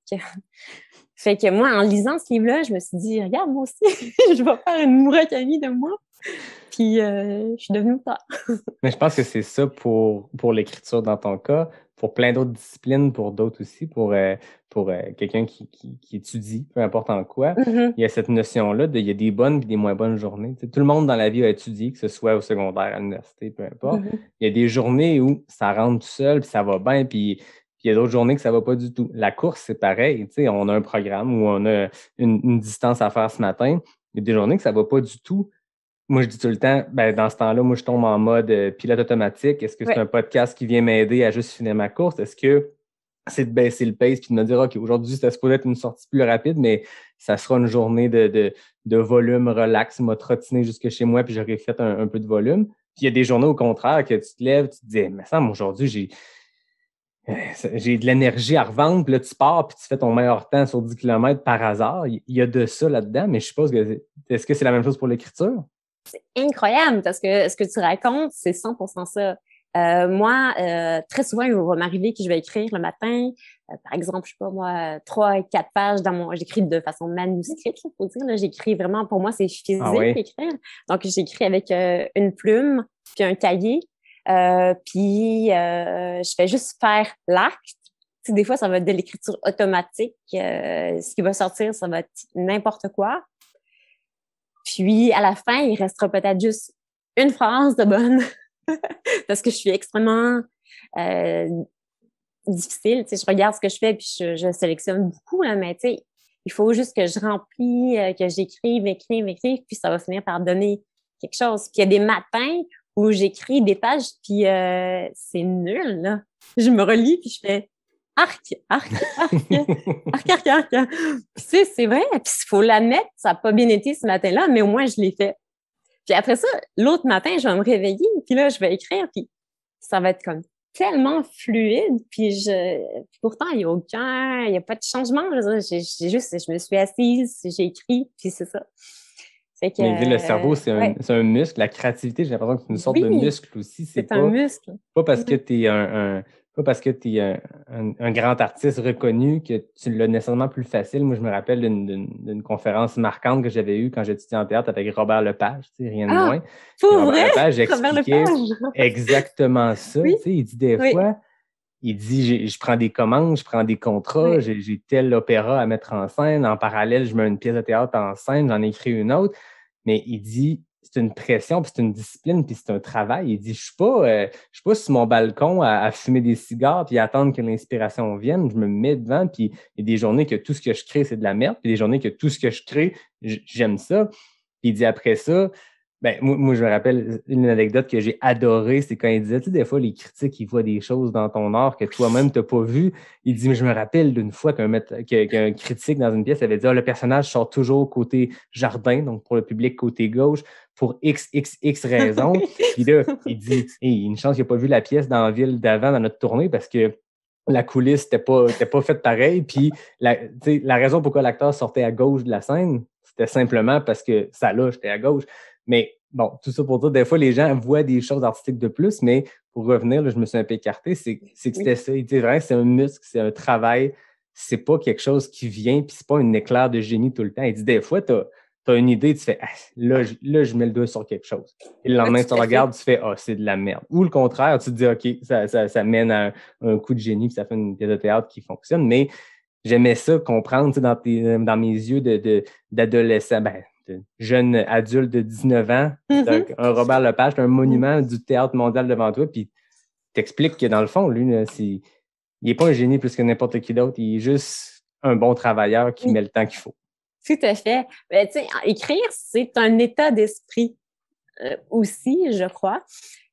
Fait que moi, en lisant ce livre-là, je me suis dit, regarde, moi aussi, je vais faire une Murakami de moi. Puis je suis devenue auteur. Mais je pense que c'est ça pour l'écriture dans ton cas, pour plein d'autres disciplines, pour d'autres aussi, pour quelqu'un qui étudie, peu importe en quoi. Il y a cette notion-là il y a des bonnes et des moins bonnes journées. Tout le monde dans la vie a étudié, que ce soit au secondaire, à l'université, peu importe. Il y a des journées où ça rentre tout seul, puis ça va bien, puis il y a d'autres journées que ça va pas du tout. La course, c'est pareil. On a un programme où on a une distance à faire ce matin. Il y a des journées que ça va pas du tout. Moi, je dis tout le temps, dans ce temps-là, moi, je tombe en mode pilote automatique. Est-ce que c'est un podcast qui vient m'aider à juste finir ma course? Est-ce que c'est de baisser le pace puis de me dire, OK, aujourd'hui, ça se pourrait être une sortie plus rapide, mais ça sera une journée de volume relax, m'a trottiné jusque chez moi puis j'aurais fait un peu de volume. Puis il y a des journées, au contraire, que tu te lèves, tu te dis, mais ça, aujourd'hui, j'ai de l'énergie à revendre, puis là, tu pars, puis tu fais ton meilleur temps sur 10 km par hasard. Il y a de ça là-dedans, mais je suppose que est-ce que c'est la même chose pour l'écriture? C'est incroyable parce que ce que tu racontes, c'est 100% ça. Moi, très souvent, il va m'arriver que je vais écrire le matin, par exemple, je sais pas moi, 3-4 pages j'écris de façon manuscrite, faut dire, là, j'écris vraiment, pour moi, c'est physique écrire. Donc, j'écris avec une plume puis un cahier, puis je fais juste faire l'acte. Tu sais, des fois, ça va être de l'écriture automatique. Ce qui va sortir, ça va être n'importe quoi. Puis, à la fin, il restera peut-être juste une phrase de bonne parce que je suis extrêmement difficile. Tu sais, je regarde ce que je fais puis je sélectionne beaucoup, là, mais tu sais, il faut juste que je remplis, que j'écrive, puis ça va finir par donner quelque chose. Puis, il y a des matins où j'écris des pages puis c'est nul, là. Je me relis puis je fais arc. Puis c'est vrai, puis il faut l'admettre, ça n'a pas bien été ce matin-là, mais au moins je l'ai fait. Puis après ça, l'autre matin, je vais me réveiller, puis là, je vais écrire, puis ça va être comme tellement fluide, puis pourtant, il n'y a pas de changement. Je me suis assise, j'ai écrit, puis c'est ça. Mais le cerveau, c'est un muscle. La créativité, j'ai l'impression que c'est une sorte de muscle aussi. C'est un muscle. Pas parce que tu es pas parce que tu es un grand artiste reconnu que tu l'as nécessairement plus facile. Moi, je me rappelle d'une conférence marquante que j'avais eue quand j'étudiais en théâtre avec Robert Lepage, tu sais, rien de moins. Robert Lepage expliquait exactement ça. Oui. Tu sais, il dit des fois, je prends des commandes, je prends des contrats, j'ai tel opéra à mettre en scène. En parallèle, je mets une pièce de théâtre en scène, j'en écris une autre. Mais il dit, c'est une pression, puis c'est une discipline, puis c'est un travail. Il dit, je suis pas sur mon balcon à fumer des cigares puis à attendre que l'inspiration vienne. Je me mets devant, puis il y a des journées que tout ce que je crée, c'est de la merde, puis des journées que tout ce que je crée, j'aime ça. Puis il dit après ça, ben, moi, je me rappelle une anecdote que j'ai adorée, c'est quand il disait, tu sais, des fois, les critiques, ils voient des choses dans ton art que toi-même, t'as pas vu. Il dit, mais je me rappelle d'une fois qu'un critique dans une pièce avait dit, le personnage sort toujours côté jardin, donc pour le public côté gauche, pour XXX raisons. Puis là, il dit, hey, une chance qu'il n'a pas vu la pièce dans la ville d'avant, dans notre tournée, parce que la coulisse n'était pas faite pareil. Puis la raison pourquoi l'acteur sortait à gauche de la scène, c'était simplement parce que ça là, j'étais à gauche. Mais bon, tout ça pour dire, des fois, les gens voient des choses artistiques de plus, mais pour revenir, là, je me suis un peu écarté, c'est que c'était ça. Il dit vraiment que c'est un muscle, c'est un travail, c'est pas quelque chose qui vient, puis c'est pas un éclair de génie tout le temps. Il dit, des fois, t'as une idée, tu fais, là, je mets le doigt sur quelque chose. Et le lendemain, tu te regardes, tu fais, c'est de la merde. Ou le contraire, tu te dis, OK, ça mène à un coup de génie, puis ça fait une pièce de théâtre qui fonctionne. Mais j'aimais ça comprendre, tu sais, dans mes yeux d'adolescent, de jeune adulte de 19 ans, un Robert Lepage, un monument du théâtre mondial devant toi, puis t'expliques que dans le fond, lui, là, il n'est pas un génie plus que n'importe qui d'autre, il est juste un bon travailleur qui met le temps qu'il faut. Tout à fait. Ben, tu sais, écrire, c'est un état d'esprit aussi, je crois.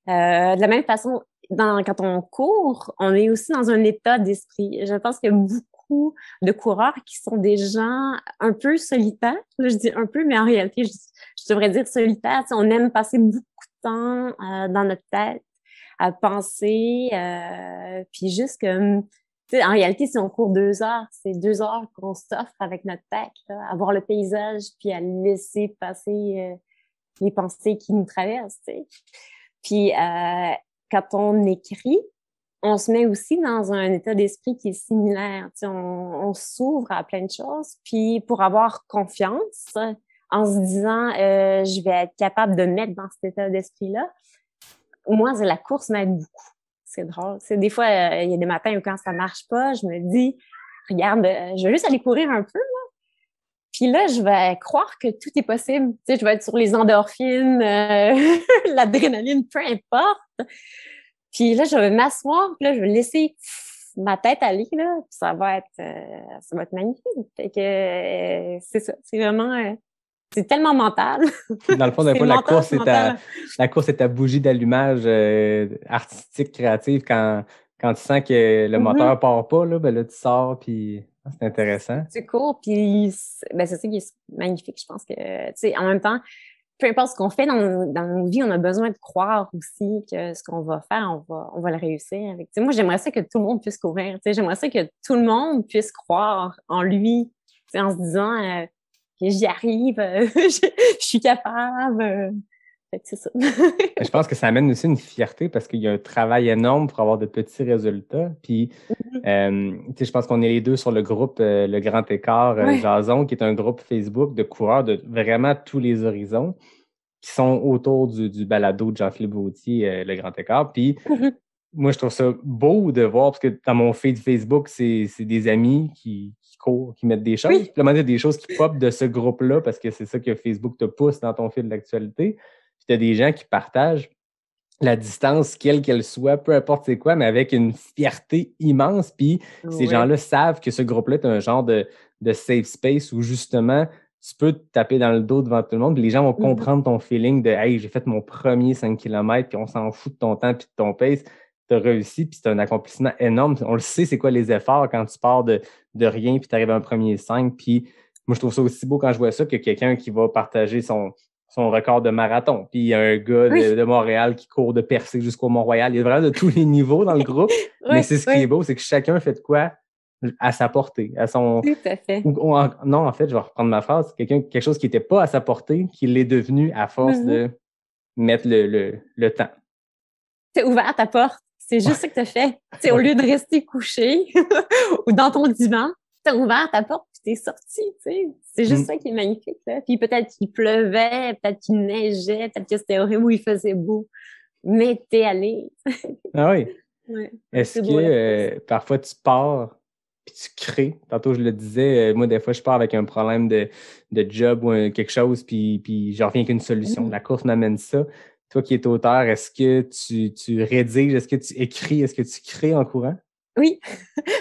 De la même façon, quand on court, on est aussi dans un état d'esprit. Je pense qu'il y a beaucoup de coureurs qui sont des gens un peu solitaires. Là, je dis un peu, mais en réalité, je devrais dire solitaires. Tu sais, on aime passer beaucoup de temps dans notre tête à penser, puis juste que, tu sais, en réalité, si on court 2 heures, c'est 2 heures qu'on s'offre avec notre tête, là, à voir le paysage, puis à laisser passer les pensées qui nous traversent, tu sais. Puis quand on écrit, on se met aussi dans un état d'esprit qui est similaire. Tu sais, on s'ouvre à plein de choses. Puis pour avoir confiance, en se disant je vais être capable de mettre dans cet état d'esprit-là, moi, la course m'aide beaucoup. C'est drôle. C'est des fois, il y a des matins où quand ça marche pas, je me dis, regarde, je vais juste aller courir un peu, là. Puis là, je vais croire que tout est possible. Tu sais, je vais être sur les endorphines, l'adrénaline, peu importe. Puis là, je vais m'asseoir, puis là, je vais laisser ma tête aller, là, puis ça va être magnifique. Fait que c'est ça. C'est vraiment... c'est tellement mental. Dans le fond, des fois, la course est ta bougie d'allumage artistique, créative. Quand tu sens que le moteur part pas, là, ben là, tu sors, puis c'est intéressant. Tu cours, puis c'est ça qui est magnifique. Je pense que, tu sais, en même temps, peu importe ce qu'on fait dans nos vies, on a besoin de croire aussi que ce qu'on va faire, on va le réussir. Tu sais, moi, j'aimerais ça que tout le monde puisse courir. Tu sais, j'aimerais ça que tout le monde puisse croire en lui, tu sais, en se disant que j'y arrive, je suis capable. Fait que c'est ça. Je pense que ça amène aussi une fierté parce qu'il y a un travail énorme pour avoir de petits résultats. Puis, tu sais, je pense qu'on est les deux sur le groupe Le Grand Écart Jason, qui est un groupe Facebook de coureurs de vraiment tous les horizons qui sont autour du balado de Jean-Philippe Vautier, Le Grand Écart. Puis, moi, je trouve ça beau de voir parce que dans mon feed Facebook, c'est des amis qui courent, qui mettent des choses. Puis, à un moment donné, il y a des choses qui popent de ce groupe-là parce que c'est ça que Facebook te pousse dans ton fil d'actualité. Puis, tu as des gens qui partagent la distance, quelle qu'elle soit, peu importe c'est quoi, mais avec une fierté immense. Puis ces gens-là savent que ce groupe-là est un genre de safe space où justement, tu peux te taper dans le dos devant tout le monde. Puis les gens vont comprendre ton feeling de « Hey, j'ai fait mon premier 5 km, puis on s'en fout de ton temps puis de ton pace. » Tu as réussi, puis c'est un accomplissement énorme. On le sait, c'est quoi les efforts quand tu pars de rien, puis tu arrives à un premier 5. Puis moi, je trouve ça aussi beau quand je vois ça que quelqu'un qui va partager son record de marathon. Puis il y a un gars de Montréal qui court de Percé jusqu'au Mont-Royal. Il y a vraiment de tous les niveaux dans le groupe. Mais c'est ce qui est beau, c'est que chacun fait de quoi à sa portée, à son... Tout à fait. Non, en fait, je vais reprendre ma phrase. Quelque chose qui n'était pas à sa portée, qui l'est devenu à force de mettre le temps. Tu as ouvert ta porte. C'est juste ça que tu as fait. T'sais, au lieu de rester couché ou dans ton divan, tu as ouvert ta porte puis t'es sorti. C'est juste ça qui est magnifique. Là. Puis peut-être qu'il pleuvait, peut-être qu'il neigeait, peut-être que c'était horrible où il faisait beau. Mais t'es allé. Ah oui? Ouais. Est-ce que parfois tu pars puis tu crées. Tantôt, je le disais, moi, des fois, je pars avec un problème de job ou quelque chose, puis je reviens avec une solution. La course m'amène ça. Toi qui es auteur, est-ce que tu rédiges, est-ce que tu écris, est-ce que tu crées en courant? Oui,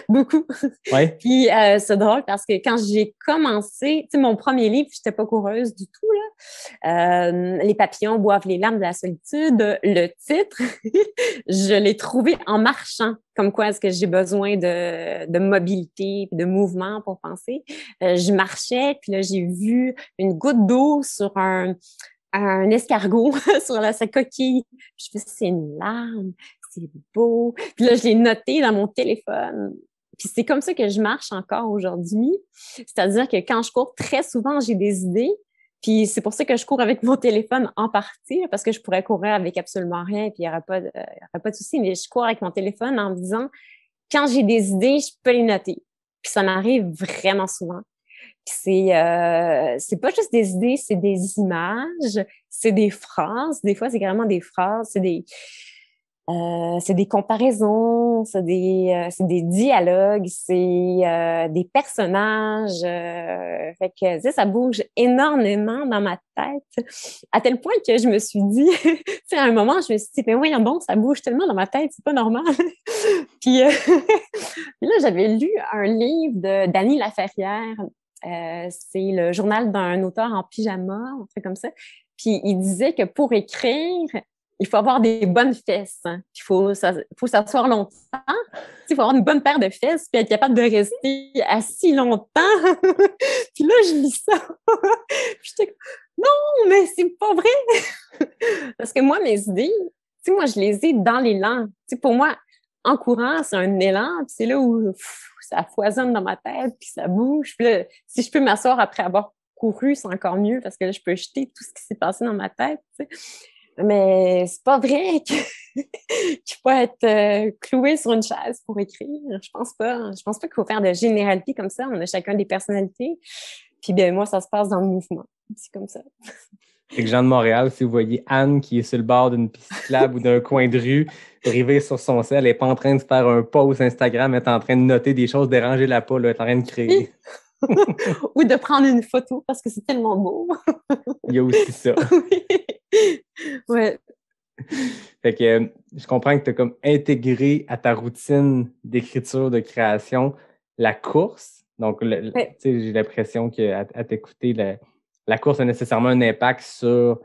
beaucoup. Ouais. Puis c'est drôle parce que quand j'ai commencé, tu sais, mon premier livre, j'étais pas coureuse du tout, là. Les papillons boivent les larmes de la solitude. Le titre, je l'ai trouvé en marchant. Comme quoi, est-ce que j'ai besoin de mobilité, de mouvement pour penser? Je marchais, puis là, j'ai vu une goutte d'eau sur un escargot, sur sa coquille. Je me suis dit, c'est une larme. C'est beau. Puis là, je l'ai noté dans mon téléphone. Puis c'est comme ça que je marche encore aujourd'hui. C'est-à-dire que quand je cours, très souvent, j'ai des idées. Puis c'est pour ça que je cours avec mon téléphone en partie, parce que je pourrais courir avec absolument rien, puis il n'y aurait pas de souci. Mais je cours avec mon téléphone en me disant, quand j'ai des idées, je peux les noter. Puis ça m'arrive vraiment souvent. Puis c'est pas juste des idées, c'est des images, c'est des phrases. Des fois, c'est carrément des phrases, c'est des comparaisons, c'est des dialogues, c'est des personnages. Fait que, tu sais, ça bouge énormément dans ma tête, à tel point que je me suis dit, tu sais, à un moment, je me suis dit, mais voyons donc, ça bouge tellement dans ma tête, c'est pas normal. Puis, puis là, j'avais lu un livre d'Annie Laferrière. C'est le journal d'un auteur en pyjama, un truc comme ça. Puis il disait que pour écrire, il faut avoir des bonnes fesses. Hein. Il faut s'asseoir longtemps. Il faut avoir une bonne paire de fesses puis être capable de rester assis longtemps. Puis là, je lis ça. Puis j'étais comme, non, mais c'est pas vrai! Parce que moi, mes idées, moi, je les ai dans l'élan. Pour moi, en courant, c'est un élan. Puis c'est là où ça foisonne dans ma tête puis ça bouge. Puis là, si je peux m'asseoir après avoir couru, c'est encore mieux parce que là, je peux jeter tout ce qui s'est passé dans ma tête. T'sais. Mais c'est pas vrai qu'il faut être cloué sur une chaise pour écrire. Je pense pas. Je pense pas qu'il faut faire de généralités comme ça. On a chacun des personnalités. Puis ben moi, ça se passe dans le mouvement. C'est comme ça. C'est que Jean de Montréal, si vous voyez Anne qui est sur le bord d'une piste cyclable ou d'un coin de rue, rivée sur son sel, elle n'est pas en train de faire un post Instagram, elle est en train de noter des choses, dérangez-la pas, là, elle est en train de créer. Ou de prendre une photo parce que c'est tellement beau. Il y a aussi ça. Ouais. Fait que je comprends que tu as comme intégré à ta routine d'écriture, de création, la course. Donc, ouais. J'ai l'impression qu'à t'écouter, la course a nécessairement un impact sur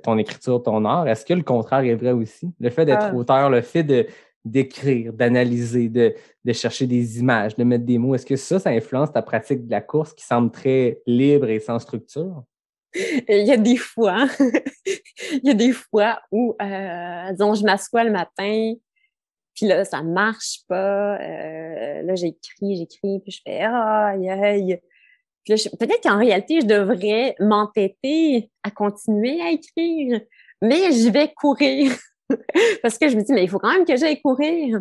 ton écriture, ton art. Est-ce que le contraire est vrai aussi? Le fait d'être auteur, le fait d'écrire, d'analyser, de chercher des images, de mettre des mots, est-ce que ça influence ta pratique de la course qui semble très libre et sans structure? Il y a des fois, où, disons, je m'assois le matin, puis là, ça marche pas. Là, j'écris, puis je fais aïe, aïe. Puis là, peut-être qu'en réalité, je devrais m'entêter à continuer à écrire, mais je vais courir. Parce que je me dis, mais il faut quand même que j'aille courir.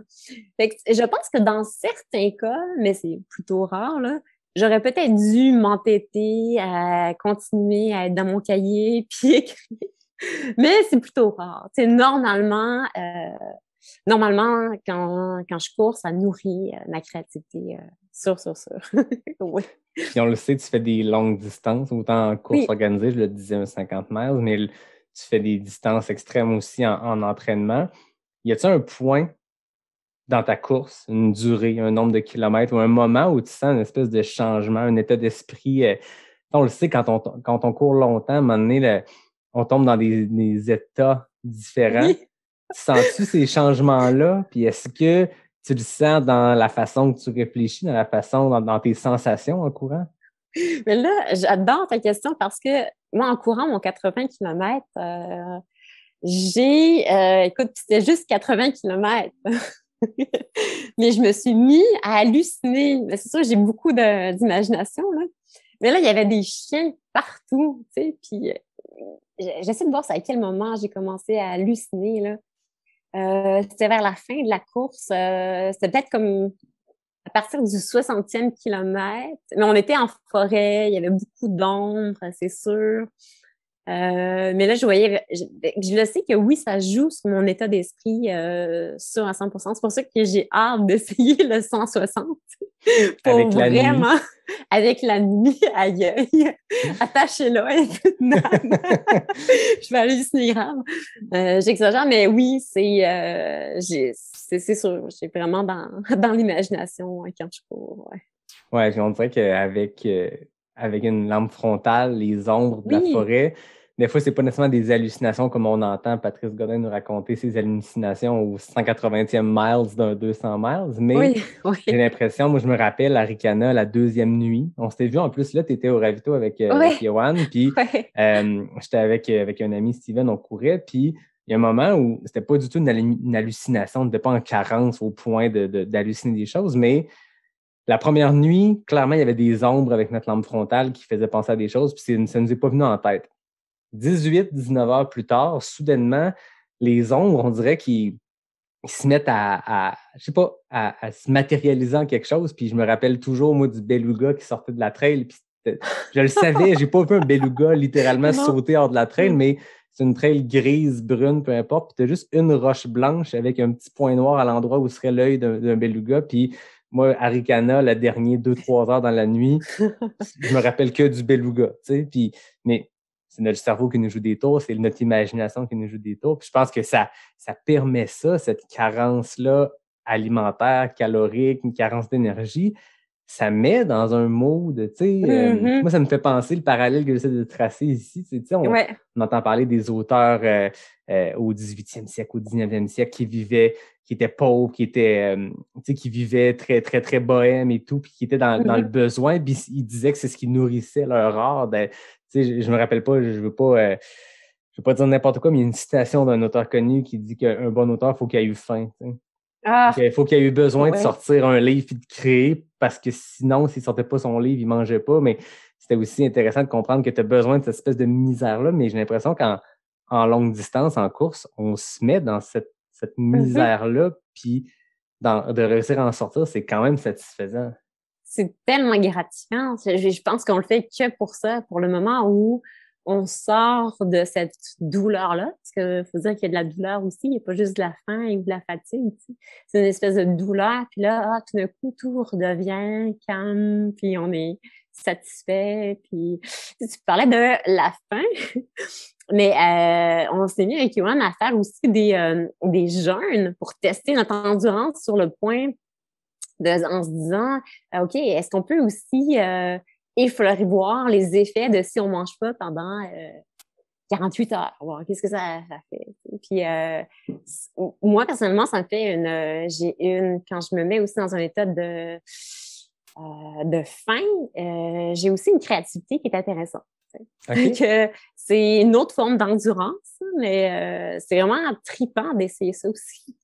Fait que je pense que dans certains cas, mais c'est plutôt rare, là, j'aurais peut-être dû m'entêter à continuer à être dans mon cahier puis écrire. Mais c'est plutôt rare. Tu sais, normalement, quand je cours, ça nourrit ma créativité. Sûr. Oui. Puis on le sait, tu fais des longues distances, autant en course organisée, je le disais, un 50 miles, mais tu fais des distances extrêmes aussi en entraînement. Y a-t-il un point dans ta course, une durée, un nombre de kilomètres ou un moment où tu sens une espèce de changement, un état d'esprit? On le sait, quand on court longtemps, à un moment donné, on tombe dans des états différents. Oui. Sens-tu ces changements-là? Puis est-ce que tu le sens dans la façon que tu réfléchis, dans la façon, dans tes sensations en courant? Mais là, j'adore ta question parce que moi, en courant mon 80 km, écoute, c'était juste 80 km. Mais je me suis mis à halluciner. C'est sûr, j'ai beaucoup d'imagination, là. Mais là, il y avait des chiens partout, tu sais, puis j'essaie de voir à quel moment j'ai commencé à halluciner, là. C'était vers la fin de la course. C'était peut-être comme à partir du 60e kilomètre. Mais on était en forêt, il y avait beaucoup d'ombre, c'est sûr. Mais là, je le sais que oui, ça joue sur mon état d'esprit sur à 100%. C'est pour ça que j'ai hâte d'essayer le 160 pour Avec la vraiment, nuit. avec la nuit, aïe, aïe, attachez-là, un peu de nappe. Je vais halluciner grave. J'exagère, mais oui, c'est sûr, j'ai vraiment dans l'imagination quand je cours. Ouais. Ouais, puis on dirait avec une lampe frontale, les ombres de la Oui, forêt, des fois, c'est pas nécessairement des hallucinations comme on entend Patrice Godin nous raconter ses hallucinations au 180e miles d'un 200 miles, mais oui, j'ai oui, l'impression, moi, je me rappelle à Ricana, la deuxième nuit. On s'était vu en plus, là, tu étais au ravito avec oui, Yoann, puis oui. j'étais avec un ami Steven, on courait, puis il y a un moment où c'était pas du tout une hallucination, on n'était pas en carence au point d'halluciner des choses, mais la première nuit, clairement, il y avait des ombres avec notre lampe frontale qui faisaient penser à des choses, puis ça ne nous est pas venu en tête. 18-19 heures plus tard, soudainement, les ombres, on dirait qu'ils se mettent je sais pas, à se matérialiser en quelque chose. Puis je me rappelle toujours, moi, du beluga qui sortait de la trail. Puis je le savais, j'ai pas vu un beluga littéralement Non. sauter hors de la trail, mais c'est une trail grise, brune, peu importe. Puis t'as juste une roche blanche avec un petit point noir à l'endroit où serait l'œil d'un beluga. Puis moi, Arikana, le dernier 2-3 heures dans la nuit, je me rappelle que du beluga, tu sais. Puis, mais c'est notre cerveau qui nous joue des tours, c'est notre imagination qui nous joue des tours. Puis je pense que ça permet ça, cette carence-là alimentaire, calorique, une carence d'énergie, ça met dans un mood, tu sais, Mhm. moi, ça me fait penser le parallèle que j'essaie de tracer ici. Tu sais, Ouais. on entend parler des auteurs au 18e siècle, au 19e siècle qui étaient pauvres, tu sais, qui vivaient très, très, très bohème et tout, puis qui étaient dans le Mhm. besoin, puis ils disaient que c'est ce qui nourrissait leur art. Tu sais, je me rappelle pas, je veux pas dire n'importe quoi, mais il y a une citation d'un auteur connu qui dit qu'un bon auteur, il faut qu'il ait eu faim. Tu sais. Ah, Il faut qu'il ait eu besoin de ouais. sortir un livre et de créer, parce que sinon, s'il sortait pas son livre, il mangeait pas. Mais c'était aussi intéressant de comprendre que tu as besoin de cette espèce de misère-là, mais j'ai l'impression qu'en longue distance, en course, on se met dans cette Mhm. misère-là, puis de réussir à en sortir, c'est quand même satisfaisant. C'est tellement gratifiant. Je pense qu'on le fait que pour ça, pour le moment où on sort de cette douleur-là. Parce que faut dire qu'il y a de la douleur aussi, il n'y a pas juste de la faim ou de la fatigue. Tu sais. C'est une espèce de douleur, puis là, tout d'un coup, tout redevient calme, puis on est satisfait. Puis tu parlais de la faim, mais on s'est mis avec Yoann à faire aussi des jeûnes pour tester notre endurance sur le point en se disant, OK, est-ce qu'on peut aussi effleurer les effets de si on mange pas pendant 48 heures? Voir qu'est-ce que ça fait? Puis moi, personnellement, ça me fait quand je me mets aussi dans un état de faim, j'ai aussi une créativité qui est intéressante. OK? Que c'est une autre forme d'endurance, mais c'est vraiment trippant d'essayer ça aussi.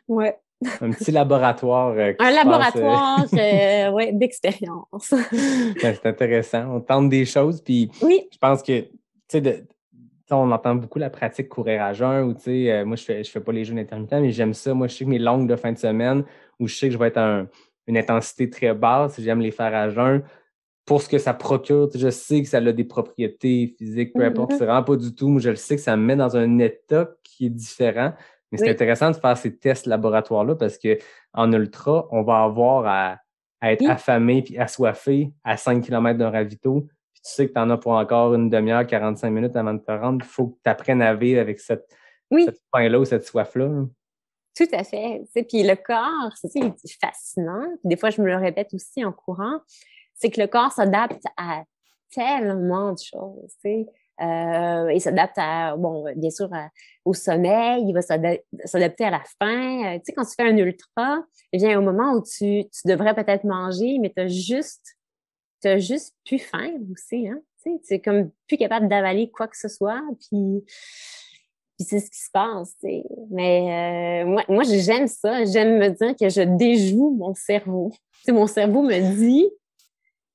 Ouais. Un petit laboratoire qui Un se passe. laboratoire ouais, d'expérience. Ben, c'est intéressant. On tente des choses, puis Oui. je pense que, tu sais, on entend beaucoup la pratique courir à jeun, ou tu sais, moi, je fais pas les jeûnes intermittents, mais j'aime ça. Moi, je sais que mes longues de fin de semaine, où je sais que je vais être à une intensité très basse, j'aime les faire à jeun. Pour ce que ça procure, je sais que ça a des propriétés physiques, peu importe, c'est Mm-hmm. vraiment pas du tout. Moi, je le sais que ça me met dans un état qui est différent. Mais c'est Oui. intéressant de faire ces tests laboratoires-là parce qu'en ultra, on va avoir à être Oui. affamé puis assoiffé à 5 km d'un ravito. Puis tu sais que tu en as pour encore une demi-heure, 45 minutes avant de te rendre. Il faut que tu apprennes à vivre avec cette Oui. faim-là ou cette soif-là. Tout à fait. Tu sais, puis le corps, c'est ça, il est fascinant. Puis des fois, je me le répète aussi en courant, c'est que le corps s'adapte à tellement de choses. Tu sais. Il s'adapte bien sûr, au sommeil, il va s'adapter à la faim. Tu sais, quand tu fais un ultra, il vient au moment où tu devrais peut-être manger, mais t'as juste plus faim aussi, hein. Tu sais, tu es comme plus capable d'avaler quoi que ce soit, puis c'est ce qui se passe, tu sais. Mais moi, j'aime ça. J'aime me dire que je déjoue mon cerveau. Tu sais, mon cerveau me dit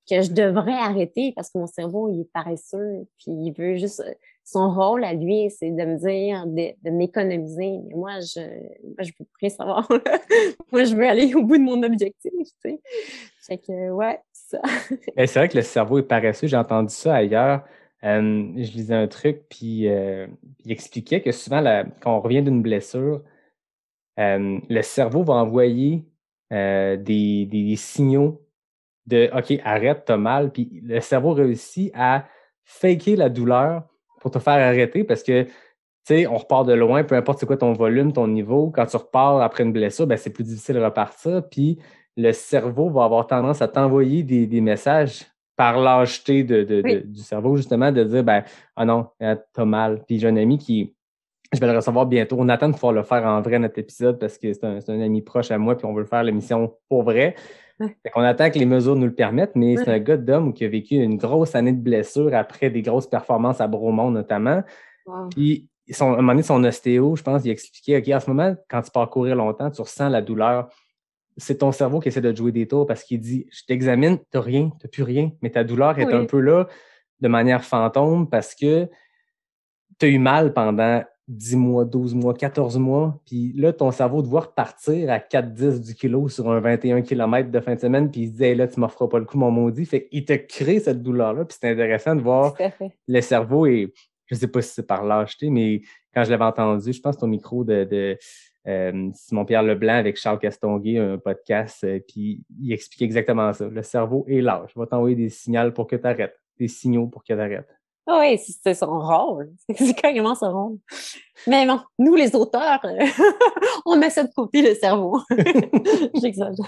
que je devrais arrêter parce que mon cerveau, il est paresseux, puis il veut juste... Son rôle à lui, c'est de me dire, de m'économiser. Mais moi, je veux rien savoir. Moi, je veux aller au bout de mon objectif, tu sais. Fait que, ouais, ça. Et c'est vrai que le cerveau est paresseux. J'ai entendu ça ailleurs. je lisais un truc, puis il expliquait que souvent, quand on revient d'une blessure, le cerveau va envoyer des signaux de OK, arrête, t'as mal. Puis le cerveau réussit à faker la douleur pour te faire arrêter parce que, tu sais, on repart de loin, peu importe c'est quoi ton volume, ton niveau. Quand tu repars après une blessure, ben, c'est plus difficile de repartir. Puis le cerveau va avoir tendance à t'envoyer des messages par lâcheté du cerveau, justement, de dire, ben, ah non, t'as mal. Puis j'ai un ami je vais le recevoir bientôt. On attend de pouvoir le faire en vrai, notre épisode, parce que c'est un ami proche à moi, puis on veut le faire l'émission pour vrai. Fait qu'on attend que les mesures nous le permettent, mais c'est un gars d'homme qui a vécu une grosse année de blessure après des grosses performances à Bromont, notamment. Wow. Puis, à un moment donné, son ostéo, je pense, il expliquait, OK, en ce moment, quand tu pars courir longtemps, tu ressens la douleur. C'est ton cerveau qui essaie de te jouer des tours parce qu'il dit, je t'examine, t'as rien, t'as plus rien, mais ta douleur est un peu là de manière fantôme parce que t'as eu mal pendant 10 mois, 12 mois, 14 mois, puis là, ton cerveau te voit repartir à 4-10 du kilo sur un 21 km de fin de semaine, puis il se dit, hey, là, tu m'offres pas le coup, mon maudit. Fait qu'il te crée cette douleur-là, puis c'est intéressant de voir le cerveau, et je sais pas si c'est par lâcheté, mais quand je l'avais entendu, je pense au micro de Simon-Pierre Leblanc avec Charles Castonguay, un podcast, puis il expliquait exactement ça. Le cerveau est lâche, il va t'envoyer des signaux pour que tu arrêtes, des signaux pour que tu arrêtes. Ah oui, c'est son rôle. C'est carrément son rôle. Mais bon, nous, les auteurs, on met ça de côté, le cerveau. J'exagère.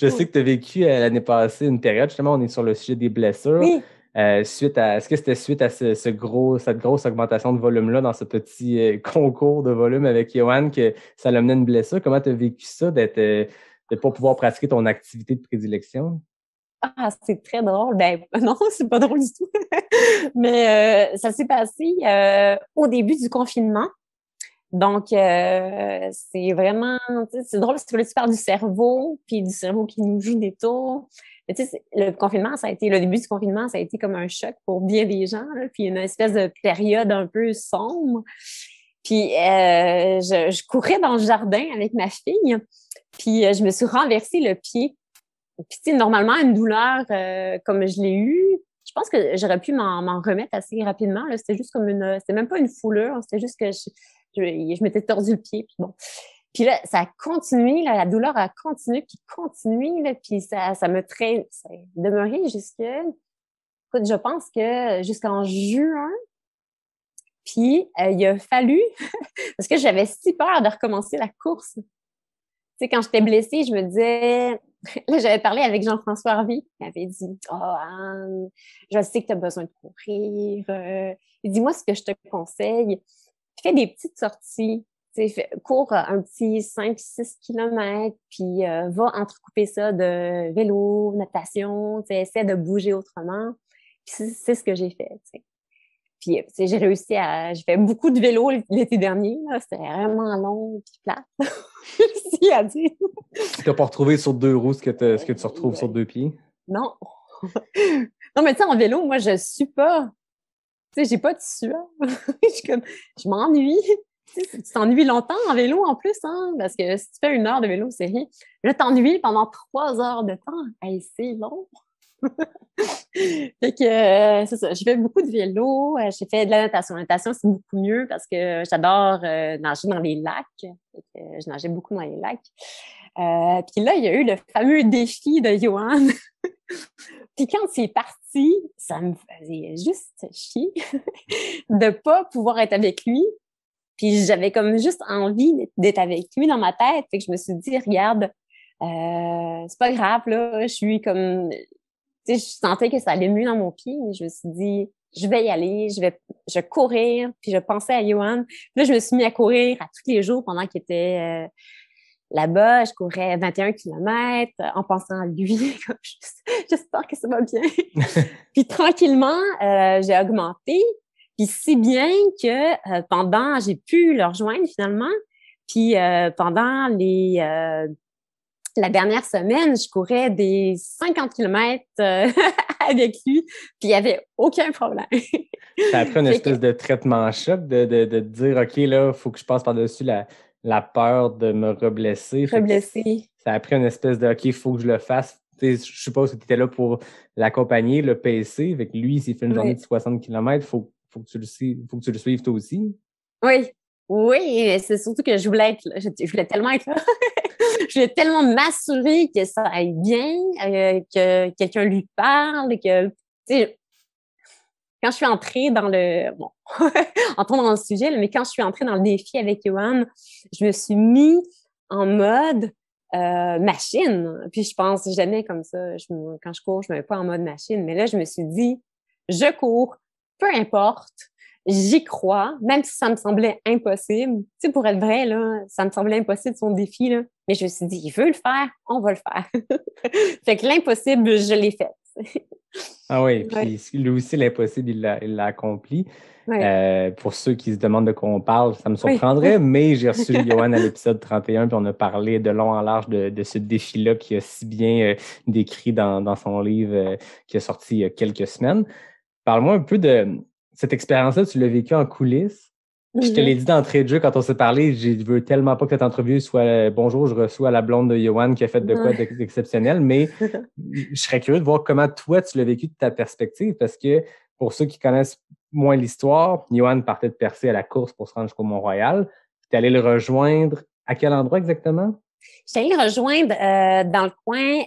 Je sais que tu as vécu l'année passée une période, justement, on est sur le sujet des blessures. Oui. Est-ce que c'était suite à cette grosse augmentation de volume-là dans ce petit concours de volume avec Yoann que ça l'a mené à une blessure? Comment tu as vécu ça de ne pas pouvoir pratiquer ton activité de prédilection? Ah, c'est très drôle. Ben non, c'est pas drôle du tout. Mais ça s'est passé au début du confinement. Donc, c'est vraiment, tu sais, c'est drôle parce que tu parles du cerveau, puis du cerveau qui nous joue des tours. Mais tu sais, le début du confinement, ça a été comme un choc pour bien des gens, là, puis une espèce de période un peu sombre. Puis, je courais dans le jardin avec ma fille, puis je me suis renversé le pied. Puis, tu sais, normalement, une douleur comme je l'ai eue, je pense que j'aurais pu m'en remettre assez rapidement. Là. C'était juste comme c'était même pas une foulure, c'était juste que je m'étais tordu le pied, puis bon. Puis là, ça a continué, là, la douleur a continué, là, puis ça me traîne, ça est demeuré écoute, je pense que jusqu'en juin. Puis, il a fallu, parce que j'avais si peur de recommencer la course. Tu sais, quand j'étais blessée, je me disais... Là, j'avais parlé avec Jean-François Harvey, qui avait dit « Anne, je sais que tu as besoin de courir. Dis-moi ce que je te conseille. Fais des petites sorties. Cours un petit 5-6 km, puis va entrecouper ça de vélo, natation, essaie de bouger autrement. » Puis c'est ce que j'ai fait. T'sais. Puis j'ai fait beaucoup de vélo l'été dernier. C'était vraiment long puis plate. Si à dire. Tu n'as pas retrouvé sur 2 roues ce que tu retrouves sur 2 pieds? Non. Non, mais tu sais, en vélo, moi, je suis pas. Tu sais, j'ai pas de sueur. Je m'ennuie. Tu t'ennuies longtemps en vélo en plus, hein? Parce que si tu fais 1 heure de vélo, c'est rien. Là, t'ennuies pendant 3 heures de temps. Hey, c'est long. Fait que c'est ça, j'ai fait beaucoup de vélo, j'ai fait de la natation. La natation, c'est beaucoup mieux parce que j'adore nager dans les lacs. Fait que, je nageais beaucoup dans les lacs. Puis là, il y a eu le fameux défi de Yoann. Puis quand c'est parti, ça me faisait juste chier de pas pouvoir être avec lui. Puis j'avais comme juste envie d'être avec lui dans ma tête. Fait que je me suis dit, regarde, c'est pas grave, là, je suis comme... Tu sais, je sentais que ça allait mieux dans mon pied, mais je me suis dit, je vais y aller, je vais courir, puis je pensais à Yoann. Puis là, je me suis mis à courir à tous les jours pendant qu'il était là-bas. Je courais 21 km en pensant à lui. J'espère que ça va bien. Puis tranquillement, j'ai augmenté. Puis si bien que j'ai pu le rejoindre finalement. Puis pendant la dernière semaine, je courais des 50 km avec lui, puis il n'y avait aucun problème. Ça a pris une espèce de traitement choc de dire, OK, là, il faut que je passe par-dessus la peur de me reblesser. Ça a pris une espèce de, OK, il faut que je le fasse. je suppose que tu étais là pour l'accompagner, le pacer. Avec lui, s'il fait une journée de 60 km, faut que tu le suives toi aussi. Oui. Oui, mais c'est surtout que je voulais être là. Je voulais tellement être là. Je voulais tellement m'assurer que ça aille bien, que quelqu'un lui parle, que, tu sais, quand je suis entrée dans entrons dans le sujet, là, mais quand je suis entrée dans le défi avec Johan, je me suis mis en mode machine. Puis je pense jamais comme ça. Quand je cours, je me mets pas en mode machine. Mais là, je me suis dit, je cours, peu importe. J'y crois, même si ça me semblait impossible. Tu sais, pour être vrai, là, ça me semblait impossible son défi, là. Mais je me suis dit, il veut le faire, on va le faire. Fait que l'impossible, je l'ai fait. Ah oui, puis lui aussi, l'impossible, il l'a accompli. Ouais. Pour ceux qui se demandent de quoi on parle, ça me surprendrait, mais j'ai reçu Johan à l'épisode 31, puis on a parlé de long en large de ce défi-là qu'il a si bien décrit dans son livre qui est sorti il y a quelques semaines. Parle-moi un peu de cette expérience-là, tu l'as vécue en coulisses. Je te l'ai dit d'entrée de jeu quand on s'est parlé, je veux tellement pas que cette entrevue soit bonjour, je reçois la blonde de Johan qui a fait de quoi d'exceptionnel, mais je serais curieux de voir comment toi tu l'as vécu de ta perspective, parce que pour ceux qui connaissent moins l'histoire, Johan partait de Percé à la course pour se rendre jusqu'au Mont-Royal. Tu es allé le rejoindre à quel endroit exactement? Je suis allée le rejoindre dans le coin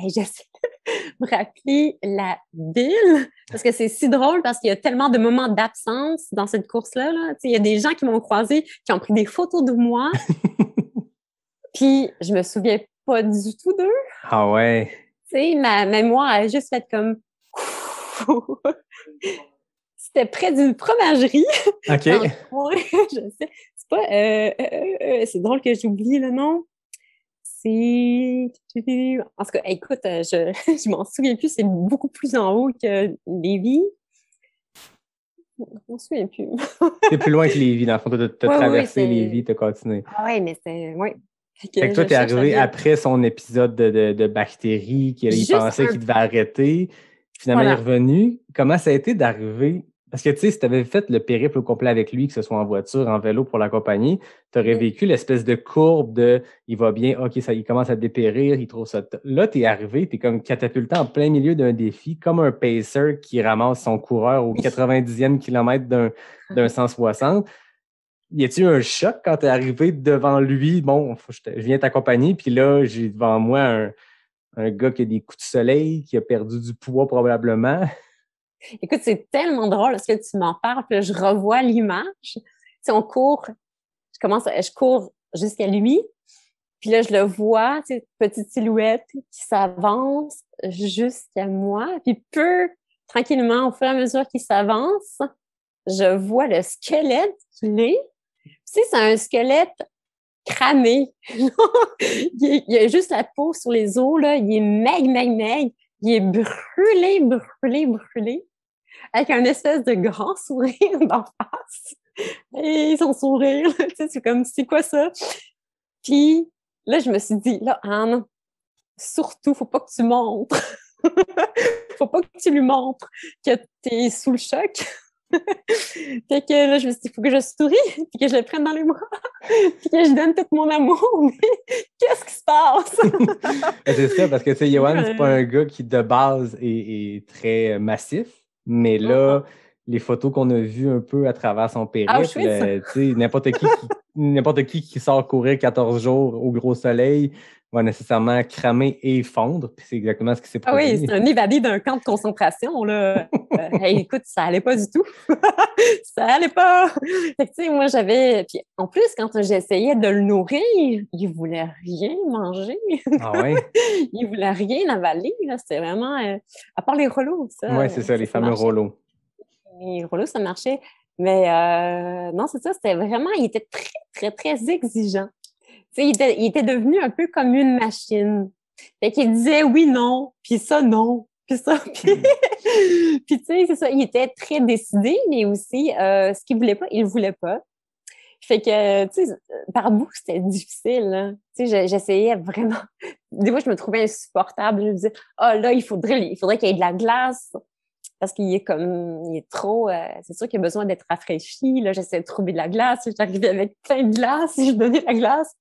j'essaie de me rappeler la ville, parce que c'est si drôle, parce qu'il y a tellement de moments d'absence dans cette course-là. Là. Il y a des gens qui m'ont croisé, qui ont pris des photos de moi, puis je me souviens pas du tout d'eux. Ah ouais? Tu sais, ma mémoire a juste fait comme... C'était près d'une fromagerie. OK. Je sais. C'est pas... c'est drôle que j'oublie le nom. C'est... En tout cas, écoute, je m'en souviens plus. C'est beaucoup plus en haut que Lévis. Je m'en souviens plus. C'est plus loin que Lévis, dans le fond. Tu as traversé Lévis, tu as continué. Ah ouais, mais c'est... Oui. Fait que toi, t'es arrivé après son épisode de bactéries, qu'il pensait qu'il devait arrêter. Finalement, il est revenu. Comment ça a été d'arriver? Parce que, tu sais, si tu avais fait le périple au complet avec lui, que ce soit en voiture, en vélo pour l'accompagner, tu aurais vécu l'espèce de courbe de il va bien, OK, ça, il commence à dépérir, il trouve ça. Là, tu es arrivé, tu es comme catapulté en plein milieu d'un défi, comme un pacer qui ramasse son coureur au 90e kilomètre d'un 160. Y a-t-il eu un choc quand tu es arrivé devant lui? Bon, je viens t'accompagner, puis là, j'ai devant moi un gars qui a des coups de soleil, qui a perdu du poids probablement. Écoute, c'est tellement drôle parce que tu m'en parles, puis là, je revois l'image. Tu sais, on court, je cours jusqu'à lui, puis là, je le vois, tu sais, petite silhouette qui s'avance jusqu'à moi, puis tranquillement, au fur et à mesure qu'il s'avance, je vois le squelette qu'il est. Tu sais, c'est un squelette cramé. Il y a juste la peau sur les os, là. Il est maigre. Il est brûlé, avec un espèce de grand sourire d'en face. Et son sourire, tu sais, c'est comme, c'est quoi ça? Puis là, je me suis dit, là, Anne, surtout, faut pas que tu montres. Faut pas que tu lui montres que t'es sous le choc. Fait que là, je me suis dit, il faut que je souris, puis que je le prenne dans les bras, puis que je donne tout mon amour. Mais qu'est-ce qui se passe? C'est ça, parce que tu sais, Johan, c'est pas un gars qui, de base, est très massif, mais là, les photos qu'on a vues un peu à travers son périple, tu sais, n'importe qui sort courir 14 jours au gros soleil va nécessairement cramer et fondre, puis c'est exactement ce qui s'est produit. Ah oui, c'est un évadé d'un camp de concentration, là. Hey, écoute, ça allait pas du tout. Ça allait pas. Fait que, tu sais, moi, puis en plus, quand j'essayais de le nourrir, il voulait rien manger. Ah ouais? Il voulait rien avaler, là. C'était vraiment, à part les rouleaux, ça. Oui, c'est ça, les fameux rouleaux. Les rouleaux, ça marchait. Mais non, c'est ça, c'était vraiment, il était très, très, très exigeant. Tu sais, il était devenu un peu comme une machine. Fait qu'il disait oui, non, puis ça, non, puis ça, puis... puis tu sais, c'est ça, il était très décidé, mais aussi, ce qu'il voulait pas, il le voulait pas. Fait que, tu sais, par bout, c'était difficile, là. Tu sais, j'essayais vraiment... Des fois, je me trouvais insupportable. Je me disais, là, il faudrait qu'il y ait de la glace, parce qu'il est trop... c'est sûr qu'il a besoin d'être rafraîchi, là. J'essayais de trouver de la glace. J'arrivais avec plein de glace, et je donnais la glace.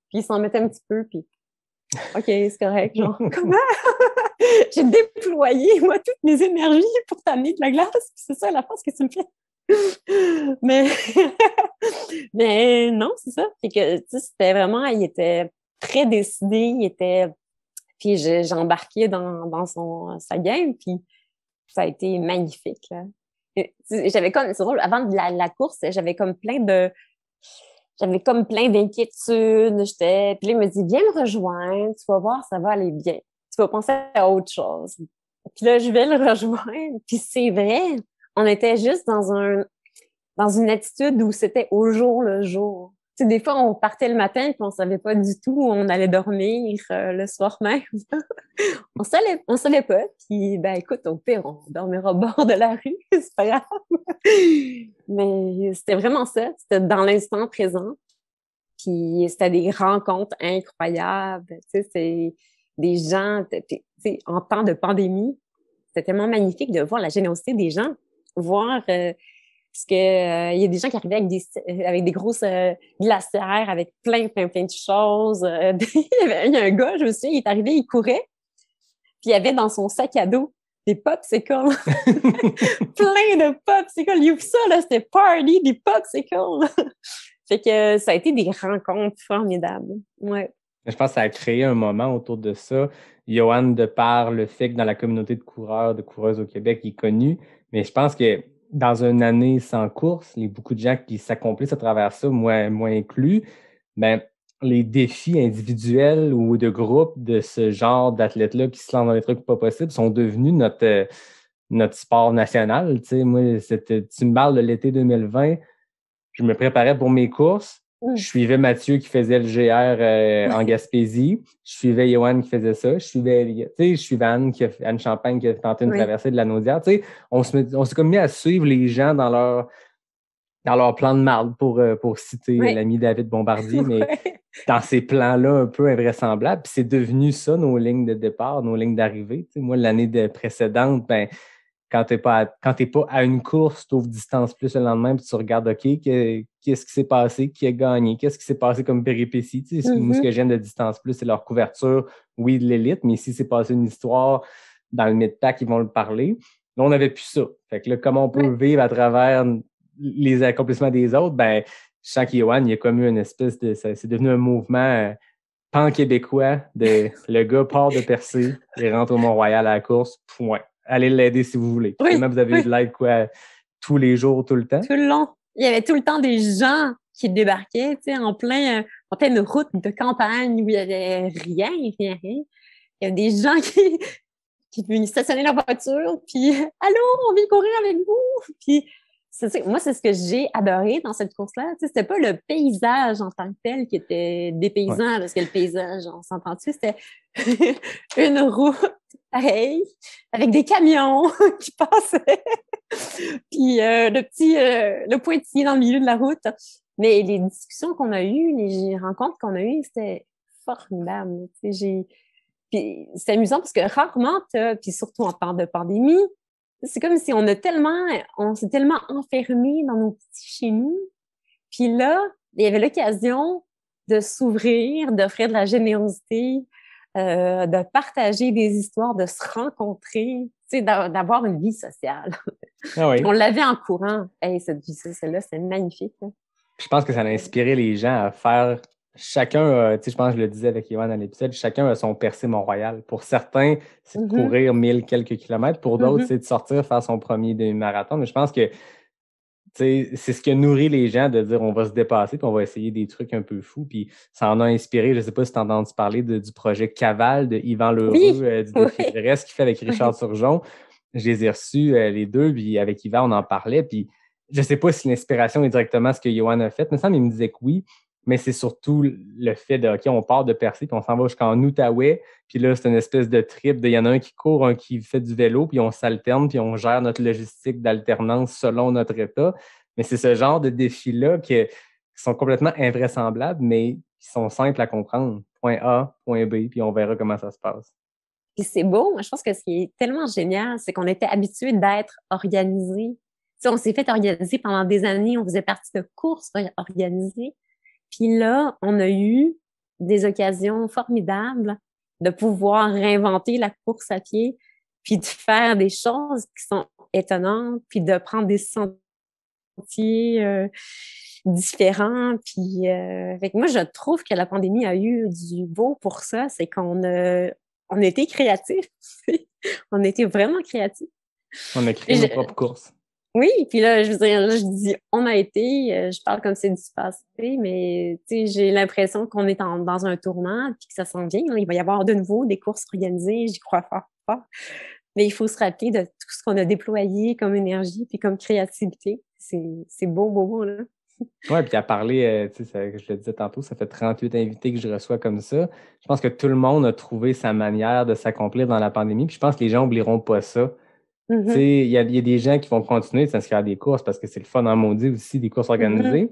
Puis il s'en mettait un petit peu, puis OK, c'est correct. Genre, comment? J'ai déployé, moi, toutes mes énergies pour t'amener de la glace. Puis c'est ça la force que tu me fais. Mais, mais non, c'est ça. Fait que, tu sais, c'était vraiment, il était très décidé. Puis j'ai embarqué dans sa game. Puis ça a été magnifique, là. J'avais comme, c'est drôle, avant la course, j'avais comme plein d'inquiétudes. Puis là, il me dit, viens me rejoindre, tu vas voir, ça va aller bien. Tu vas penser à autre chose. Puis là, je vais le rejoindre. Puis c'est vrai, on était juste dans une attitude où c'était au jour le jour. Tu sais, des fois, on partait le matin puis on savait pas du tout où on allait dormir le soir même. On savait pas. Puis, ben, écoute, au pire, on dormira au bord de la rue. C'est pas grave. Mais c'était vraiment ça. C'était dans l'instant présent. Puis, c'était des rencontres incroyables. Tu sais, c'est des gens, tu sais, en temps de pandémie, c'était tellement magnifique de voir la générosité des gens, voir parce que il y a des gens qui arrivaient avec des grosses glacières, avec plein de choses. Il y a un gars, je me souviens, il est arrivé, il courait, puis il y avait dans son sac à dos des popsicles. Plein de popsicles. Il ouvre ça, là, c'était party, des popsicles. Fait que ça a été des rencontres formidables. Ouais. Je pense que ça a créé un moment autour de ça. Johan, de par le fait que dans la communauté de coureurs, de coureuses au Québec, il est connu, mais je pense que dans une année sans course, il y a beaucoup de gens qui s'accomplissent à travers ça, moi inclus, ben, les défis individuels ou de groupe de ce genre d'athlètes-là qui se lancent dans des trucs pas possibles sont devenus notre sport national. Tu sais, moi, tu me parles de l'été 2020, je me préparais pour mes courses. Je suivais Mathieu qui faisait le GR en Gaspésie. Je suivais Johan qui faisait ça. Je suivais Anne Champagne qui a tenté une traversée de la Naudière. Tu sais, on s'est comme mis à suivre les gens dans leur plan de marde pour citer l'ami David Bombardier, mais dans ces plans-là un peu invraisemblables. Puis c'est devenu ça, nos lignes de départ, nos lignes d'arrivée. Tu sais, moi, l'année précédente, ben, quand t'es pas à une course, tu ouvres distance plus le lendemain, puis tu regardes, OK, qu'est-ce qui s'est passé, qui a gagné, qu'est-ce qui s'est passé comme péripétie. Tu sais, moi, ce que j'aime de distance plus, c'est leur couverture, oui, de l'élite, mais si c'est passé une histoire dans le mid-pack, ils vont le parler. Là, on n'avait plus ça. Fait que là, comment on peut vivre à travers les accomplissements des autres? Ben, je sens qu'Yoann, il y a comme eu une espèce de... C'est devenu un mouvement pan-québécois de le gars part de Percé, il rentre au Mont-Royal à la course, point. Allez l'aider si vous voulez. Finalement, vous avez eu de l'aide tous les jours, tout le temps? Tout le long. Il y avait tout le temps des gens qui débarquaient, tu sais, en pleine route de campagne où il y avait rien. Il y avait des gens qui venaient stationner leur voiture, puis « Allô, on vient courir avec vous! » Puis moi, c'est ce que j'ai adoré dans cette course-là. Tu sais, c'était pas le paysage en tant que tel qui était dépaysant, parce que le paysage, on s'entend-tu, c'était une route, pareil, avec des camions qui passaient, puis le pointillé dans le milieu de la route. Mais les discussions qu'on a eues, les rencontres qu'on a eues, c'était formidable. Tu sais, puis c'est amusant parce que rarement, puis surtout en temps de pandémie, c'est comme si on s'est tellement enfermés dans nos petits chez nous. Puis là, il y avait l'occasion de s'ouvrir, d'offrir de la générosité, de partager des histoires, de se rencontrer, tu sais, d'avoir une vie sociale. Ah oui. On l'avait en courant. Hey, cette vie sociale-là, c'est magnifique. Hein? Je pense que ça a inspiré les gens à faire chacun, tu sais, je pense que je le disais avec Yohan dans l'épisode, chacun a son percé Mont-Royal. Pour certains, c'est de courir 1000 quelques kilomètres. Pour d'autres, c'est de sortir faire son premier demi-marathon. Mais je pense que c'est ce qui a nourri les gens de dire on va se dépasser puis on va essayer des trucs un peu fous. Puis ça en a inspiré, je ne sais pas si tu as entendu parler du projet Caval de Yvan Lheureux, du défi Everest qu'il fait avec Richard Turgeon. Je les ai reçus les deux, puis avec Yvan, on en parlait. Puis je ne sais pas si l'inspiration est directement ce que Yohan a fait, mais ça, il me disait que oui. Mais c'est surtout le fait de, OK, on part de Percé, puis on s'en va jusqu'en Outaouais, puis là, c'est une espèce de trip, il y en a un qui court, un qui fait du vélo, puis on s'alterne, puis on gère notre logistique d'alternance selon notre état. Mais c'est ce genre de défis-là qui sont complètement invraisemblables, mais qui sont simples à comprendre. Point A, point B, puis on verra comment ça se passe. Puis c'est beau. Je pense que ce qui est tellement génial, c'est qu'on était habitués d'être organisés. Tu sais, on s'est fait organiser pendant des années, on faisait partie de courses organisées. Puis là, on a eu des occasions formidables de pouvoir réinventer la course à pied, puis de faire des choses qui sont étonnantes, puis de prendre des sentiers différents. Puis, fait que moi, je trouve que la pandémie a eu du beau pour ça, c'est qu'on a été créatifs. On a été vraiment créatifs. On a créé nos propres courses. Oui, puis là, je veux dire, là, je dis on a été, je parle comme c'est du passé, mais tu sais, j'ai l'impression qu'on est dans un tournant, puis que ça s'en vient. Là. Il va y avoir de nouveau des courses organisées, j'y crois fort, fort. Mais il faut se rappeler de tout ce qu'on a déployé comme énergie puis comme créativité. C'est beau, beau, beau, là. Oui, puis à parler, tu sais, je le disais tantôt, ça fait 38 invités que je reçois comme ça. Je pense que tout le monde a trouvé sa manière de s'accomplir dans la pandémie, puis je pense que les gens n'oublieront pas ça. Tu sais, il y a des gens qui vont continuer de s'inscrire à des courses parce que c'est le fun en maudit aussi, des courses organisées.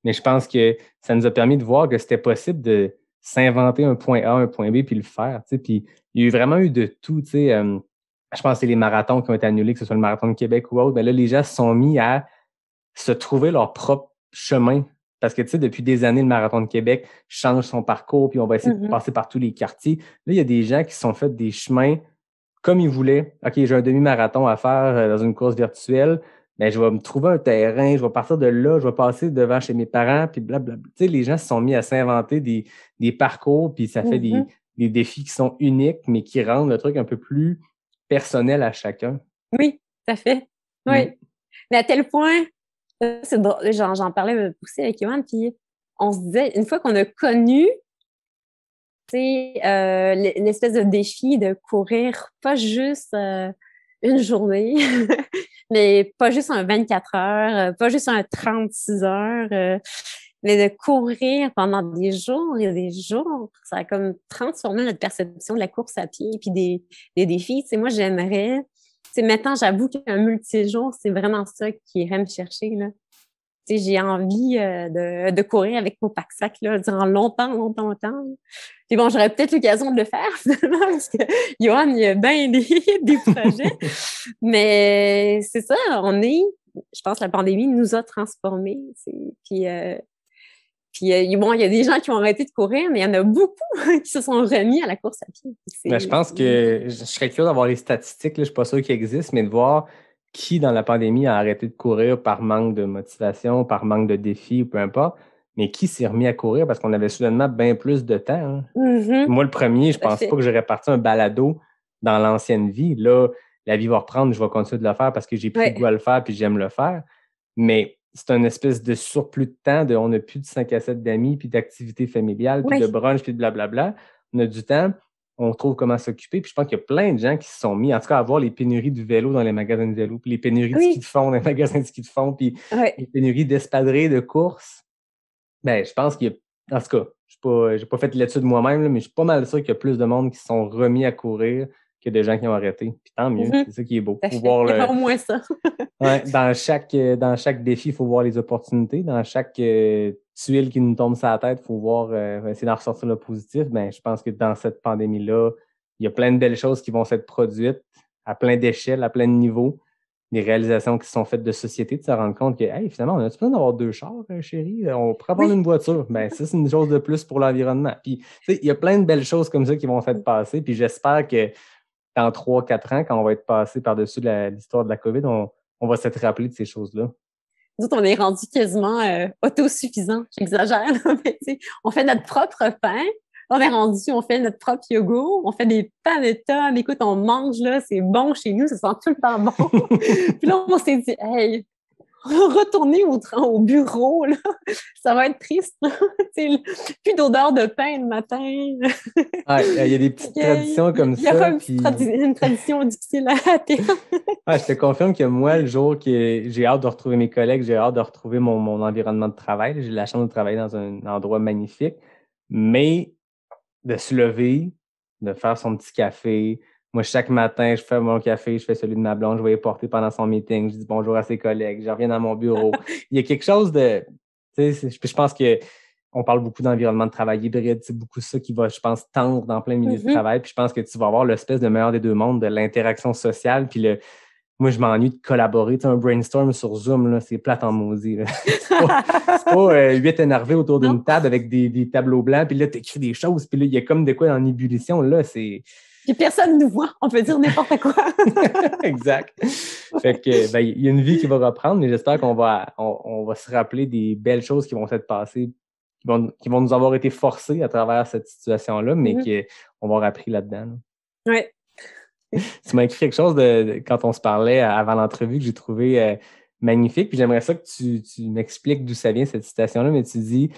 Mais je pense que ça nous a permis de voir que c'était possible de s'inventer un point A, un point B, puis le faire. Tu sais, puis il y a vraiment eu de tout. Tu sais, je pense que c'est les marathons qui ont été annulés, que ce soit le marathon de Québec ou autre. Mais là, les gens se sont mis à se trouver leur propre chemin. Parce que, tu sais, depuis des années, le marathon de Québec change son parcours, puis on va essayer de passer par tous les quartiers. Là, il y a des gens qui se sont fait des chemins comme ils voulaient. OK, j'ai un demi-marathon à faire dans une course virtuelle. Ben, je vais me trouver un terrain, je vais partir de là, je vais passer devant chez mes parents, puis blablabla. Tu sais, les gens se sont mis à s'inventer des parcours, puis ça fait des défis qui sont uniques, mais qui rendent le truc un peu plus personnel à chacun. Oui, tout à fait. Oui. Mais à tel point, c'est drôle, j'en parlais aussi avec Yoann, puis on se disait, une fois qu'on a connu l'espèce de défi de courir pas juste une journée, mais pas juste un 24 heures, pas juste un 36 heures, mais de courir pendant des jours et des jours, ça a comme transformé notre perception de la course à pied puis des défis. Tu sais, moi, j'aimerais... Maintenant, j'avoue qu'un multijour, c'est vraiment ça qui irait me chercher, là. Tu sais, j'ai envie de courir avec mon pack-sac là, durant longtemps. Puis bon, j'aurais peut-être l'occasion de le faire, finalement, parce que Yoann, il y a bien des projets. Mais c'est ça, je pense que la pandémie nous a transformés. Puis bon, il y a des gens qui ont arrêté de courir, mais il y en a beaucoup qui se sont remis à la course à pied. Ben, je pense que je serais curieux d'avoir les statistiques, là, je ne suis pas sûr qu'ils existent, mais de voir qui, dans la pandémie, a arrêté de courir par manque de motivation, par manque de défi ou peu importe, mais qui s'est remis à courir parce qu'on avait soudainement bien plus de temps. Hein. Moi, le premier, je pense pas que j'aurais parti un balado dans l'ancienne vie. Là, la vie va reprendre, je vais continuer de le faire parce que j'ai pris goût à le faire puis j'aime le faire. Mais c'est une espèce de surplus de temps, on n'a plus de 5 à 7 d'amis, puis d'activités familiales, puis de brunch, puis de blablabla. On a du temps, on trouve comment s'occuper. Puis je pense qu'il y a plein de gens qui se sont mis, en tout cas, à voir les pénuries du vélo dans les magasins de vélo, puis les pénuries de ski de fond dans les magasins de ski de fond, puis les pénuries d'espadrilles, de courses. Ben, je pense qu'il y a, en tout cas, j'ai pas fait l'étude moi-même, là, mais je suis pas mal sûr qu'il y a plus de monde qui se sont remis à courir que de gens qui ont arrêté. Puis tant mieux, c'est ça qui est beau. Faut voir au moins ça. Dans chaque défi, il faut voir les opportunités. Dans chaque tuile qui nous tombe sur la tête, il faut voir, essayer d'en ressortir le positif. Ben, je pense que dans cette pandémie-là, il y a plein de belles choses qui vont s'être produites à plein d'échelles, à plein de niveaux. Des réalisations qui sont faites de société, de se rendre compte que, hey, finalement, on a besoin d'avoir 2 chars, chérie? On pourrait avoir une voiture. Ben, ça, c'est une chose de plus pour l'environnement. Puis, tu sais, il y a plein de belles choses comme ça qui vont s'être passées. Puis, j'espère que dans 3-4 ans, quand on va être passé par-dessus l'histoire de la COVID, on va s'être rappelé de ces choses-là. Nous autres, on est rendu quasiment autosuffisant. J'exagère, mais tu sais, on fait notre propre pain. On est rendu, on fait notre propre yogourt, on fait des panettone. Écoute, on mange, là, c'est bon chez nous, ça sent tout le temps bon. Puis là, on s'est dit, hey, retourner au bureau, là, ça va être triste. Plus d'odeur de pain le matin. Il y a des petites traditions comme ça. Il y a une tradition difficile à terre. Je te confirme que moi, le jour que j'ai hâte de retrouver mes collègues, j'ai hâte de retrouver mon environnement de travail. J'ai la chance de travailler dans un endroit magnifique, mais de se lever, de faire son petit café. Moi, chaque matin, je fais mon café, je fais celui de ma blonde, je vais y porter pendant son meeting, je dis bonjour à ses collègues, je reviens dans mon bureau. Il y a quelque chose de... Tu sais, je pense qu'on parle beaucoup d'environnement de travail hybride, c'est beaucoup ça qui va, je pense, tendre dans plein milieu de travail. Puis je pense que tu vas avoir l'espèce de meilleur des deux mondes, de l'interaction sociale, puis moi, je m'ennuie de collaborer. Tu sais, un brainstorm sur Zoom, là, c'est plate en maudit. Là. C'est pas 8 énervés autour d'une table avec des tableaux blancs, puis là, tu écris des choses, puis là, il y a comme de quoi en ébullition. Là, c'est... Puis personne nous voit, on peut dire n'importe quoi. Exact. Fait que, ben, il y a une vie qui va reprendre, mais j'espère qu'on va se rappeler des belles choses qui vont s'être passées, qui vont nous avoir été forcées à travers cette situation-là, mais qu'on va avoir appris là-dedans. Là. Oui. Tu m'as écrit quelque chose quand on se parlait avant l'entrevue que j'ai trouvé magnifique, puis j'aimerais ça que tu m'expliques d'où ça vient, cette citation-là, mais tu dis,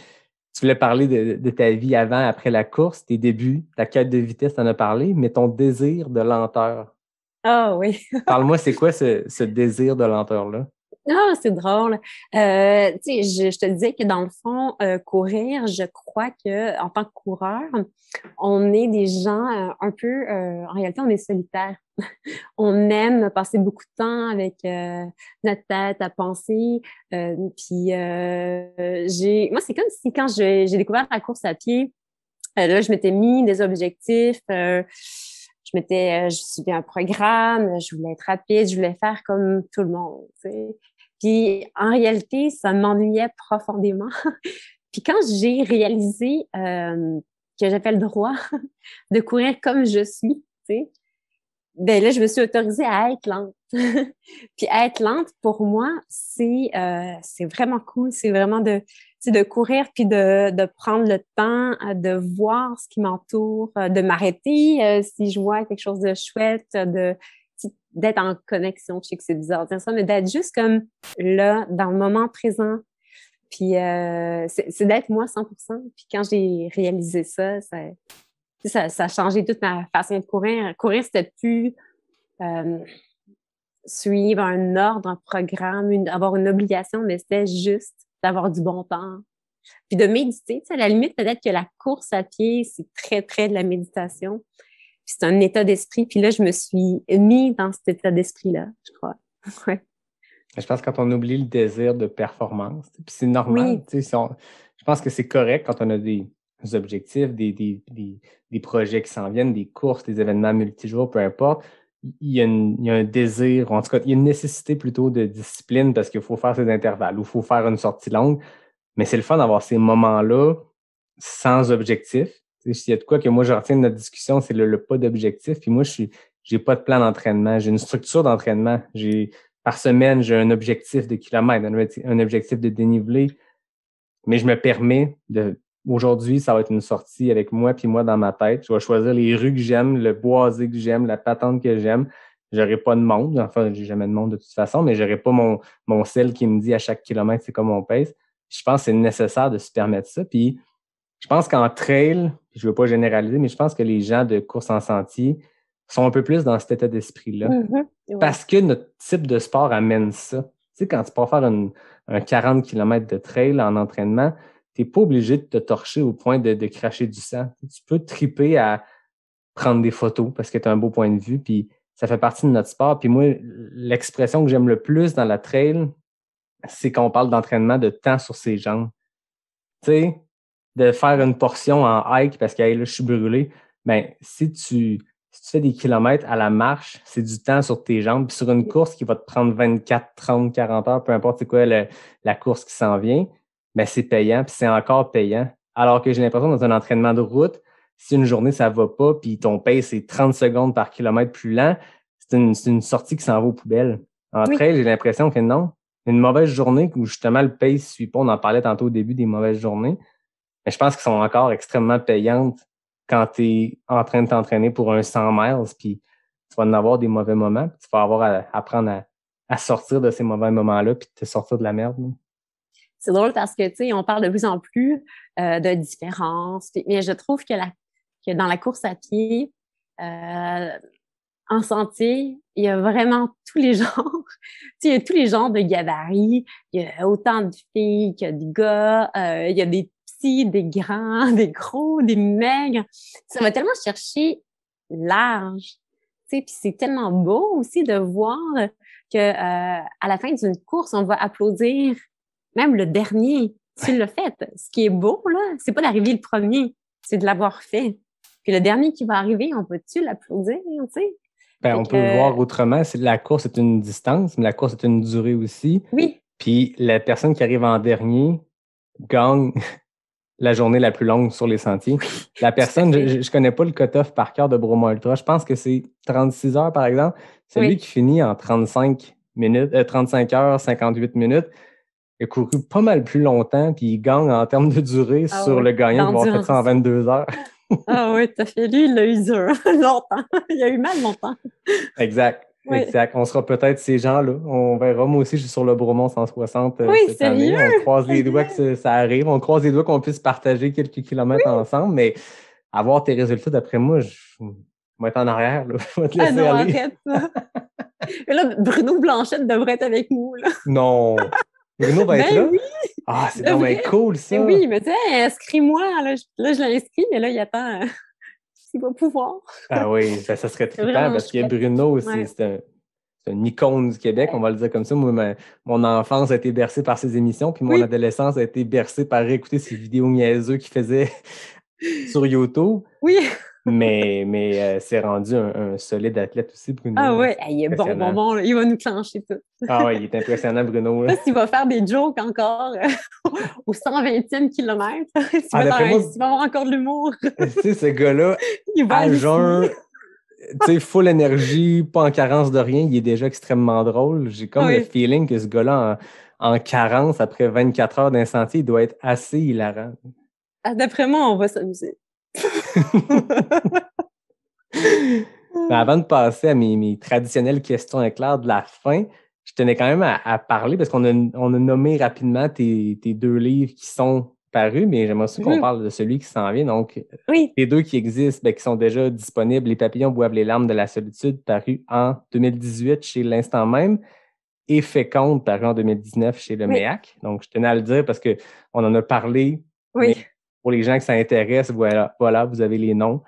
tu voulais parler de ta vie avant, après la course, tes débuts, ta quête de vitesse, tu en as parlé, mais ton désir de lenteur. Ah oui. Parle-moi, c'est quoi ce désir de lenteur-là? Ah, c'est drôle. Tu sais, je te disais que dans le fond, courir, je crois que en tant que coureur, on est des gens un peu, en réalité, on est solitaires. On aime passer beaucoup de temps avec notre tête à penser. Puis moi, c'est comme si quand j'ai découvert la course à pied, là, je m'étais mis des objectifs. Je suivais un programme, je voulais être rapide, je voulais faire comme tout le monde, tu sais. Puis, en réalité, ça m'ennuyait profondément. Puis, quand j'ai réalisé que j'avais le droit de courir comme je suis, tu sais, ben là, je me suis autorisée à être lente. Puis, être lente, pour moi, c'est vraiment cool. C'est vraiment de courir puis de prendre le temps de voir ce qui m'entoure, de m'arrêter si je vois quelque chose de chouette, d'être en connexion. Je sais que c'est bizarre de dire ça, mais d'être juste comme là, dans le moment présent. Puis c'est d'être moi 100%. Puis quand j'ai réalisé ça a changé toute ma façon de courir. Courir, c'était plus suivre un ordre, un programme, avoir une obligation, mais c'était juste d'avoir du bon temps. Puis de méditer. Tu sais, à la limite, peut-être que la course à pied, c'est très, très de la méditation. Puis c'est un état d'esprit. Puis là, je me suis mis dans cet état d'esprit-là, je crois. Ouais. Je pense que quand on oublie le désir de performance, puis c'est normal. Oui. Je pense que c'est correct quand on a des objectifs, des projets qui s'en viennent, des courses, des événements multijours, peu importe. Il y a un désir, ou en tout cas, il y a une nécessité plutôt de discipline parce qu'il faut faire ses intervalles ou il faut faire une sortie longue. Mais c'est le fun d'avoir ces moments-là sans objectif. S'il y a de quoi que moi, je retiens de notre discussion, c'est le pas d'objectif. Puis moi, j'ai pas de plan d'entraînement. J'ai une structure d'entraînement. Par semaine, j'ai un objectif de kilomètres, un objectif de dénivelé. Mais je me permets aujourd'hui, ça va être une sortie avec moi puis moi dans ma tête. Je vais choisir les rues que j'aime, le boisé que j'aime, la patente que j'aime. J'aurai pas de monde. Enfin, j'ai jamais de monde de toute façon, mais j'aurai pas mon sel qui me dit à chaque kilomètre c'est comme on pèse. Je pense que c'est nécessaire de se permettre ça. Puis je pense qu'en trail, je ne veux pas généraliser, mais je pense que les gens de course en sentier sont un peu plus dans cet état d'esprit-là. Mm-hmm. Ouais. Parce que notre type de sport amène ça. Tu sais, quand tu pars faire un 40 km de trail en entraînement, tu n'es pas obligé de te torcher au point de cracher du sang. Tu peux triper à prendre des photos parce que tu as un beau point de vue, puis ça fait partie de notre sport. Puis moi, l'expression que j'aime le plus dans la trail, c'est qu'on parle d'entraînement de temps sur ses jambes. Tu sais, de faire une portion en hike parce que hey, là, je suis brûlé. Ben, si tu fais des kilomètres à la marche, c'est du temps sur tes jambes. Puis sur une course qui va te prendre 24, 30, 40 heures, peu importe c'est quoi la course qui s'en vient, ben c'est payant, puis c'est encore payant. Alors que j'ai l'impression dans un entraînement de route, si une journée ça va pas, puis ton pace c'est 30 secondes par kilomètre plus lent, c'est une sortie qui s'en va aux poubelles. En trail, j'ai l'impression que non. Une mauvaise journée où justement le pace ne suit pas, on en parlait tantôt au début des mauvaises journées, mais je pense qu'elles sont encore extrêmement payantes quand tu es en train de t'entraîner pour un 100 miles, puis tu vas en avoir des mauvais moments, puis tu vas avoir à apprendre à sortir de ces mauvais moments-là, puis te sortir de la merde. Là. C'est drôle parce que, tu sais, on parle de plus en plus de différences, mais je trouve que dans la course à pied, en sentier, il y a vraiment tous les genres. Tu sais, il y a tous les genres de gabarits. Il y a autant de filles que de gars. Il y a des petits, des grands, des gros, des maigres. Ça va tellement chercher large. Tu sais, puis c'est tellement beau aussi de voir que à la fin d'une course, on va applaudir même le dernier. Tu l'as fait. Ce qui est beau, là, c'est pas d'arriver le premier, c'est de l'avoir fait. Puis le dernier qui va arriver, on peut-tu l'applaudir, tu sais? Ben, on peut le voir autrement. La course est une distance, mais la course est une durée aussi. Oui. Puis la personne qui arrive en dernier gagne la journée la plus longue sur les sentiers. La personne, je connais pas le cut-off par cœur de Bromont Ultra. Je pense que c'est 36 heures, par exemple. Celui qui finit en 35 heures, 58 minutes, il a couru pas mal plus longtemps, puis il gagne en termes de durée sur le gagnant qui va avoir fait ça en 22 heures. Ah oui, tout à fait. Lui, il l'a eu dur longtemps. Il a eu mal longtemps. Exact. Oui. Exact. On sera peut-être ces gens-là. On verra. Moi aussi, je suis sur le Bromont 160 cette année. On croise les doigts que ça arrive. On croise les doigts qu'on puisse partager quelques kilomètres ensemble. Mais avoir tes résultats, d'après moi, je vais être en arrière. Là. Je vais te laisser aller. Arrête ça. Et là, Bruno Blanchette devrait être avec nous. Là. Non. Bruno va être là? Oui. Ah, c'est vraiment cool, ça. Mais oui, mais tu sais, inscris-moi. Là, je l'ai inscrit, mais là, il attend s'il va pouvoir. Ah oui, ça serait trippant parce que Bruno, c'est une icône du Québec, on va le dire comme ça. Moi, mon enfance a été bercée par ses émissions, puis mon adolescence a été bercée par écouter ses vidéos niaiseux qu'il faisait sur YouTube. Oui. Mais c'est rendu un solide athlète aussi, Bruno. Ah ouais, il est bon, là. Il va nous clencher tout. Ah ouais, il est impressionnant, Bruno. Je sais pas s'il va faire des jokes encore au 120e kilomètre. S'il va avoir encore de l'humour. Tu sais, ce gars-là, à jeun, tu sais, full énergie, pas en carence de rien, il est déjà extrêmement drôle. J'ai comme le feeling que ce gars-là, en carence, après 24 heures d'un sentier, il doit être assez hilarant. Ah, d'après moi, on va s'amuser. Mais avant de passer à mes traditionnelles questions éclairs de la fin, je tenais quand même à parler parce qu'on a nommé rapidement tes 2 livres qui sont parus, mais j'aimerais aussi qu'on parle de celui qui s'en vient. Donc, les 2 qui existent, qui sont déjà disponibles, Les papillons boivent les larmes de la solitude, paru en 2018 chez L'Instant même, et Féconde, paru en 2019 chez le MEAC. Donc, je tenais à le dire parce qu'on en a parlé. Oui. Pour les gens qui s'intéressent, voilà, vous avez les noms.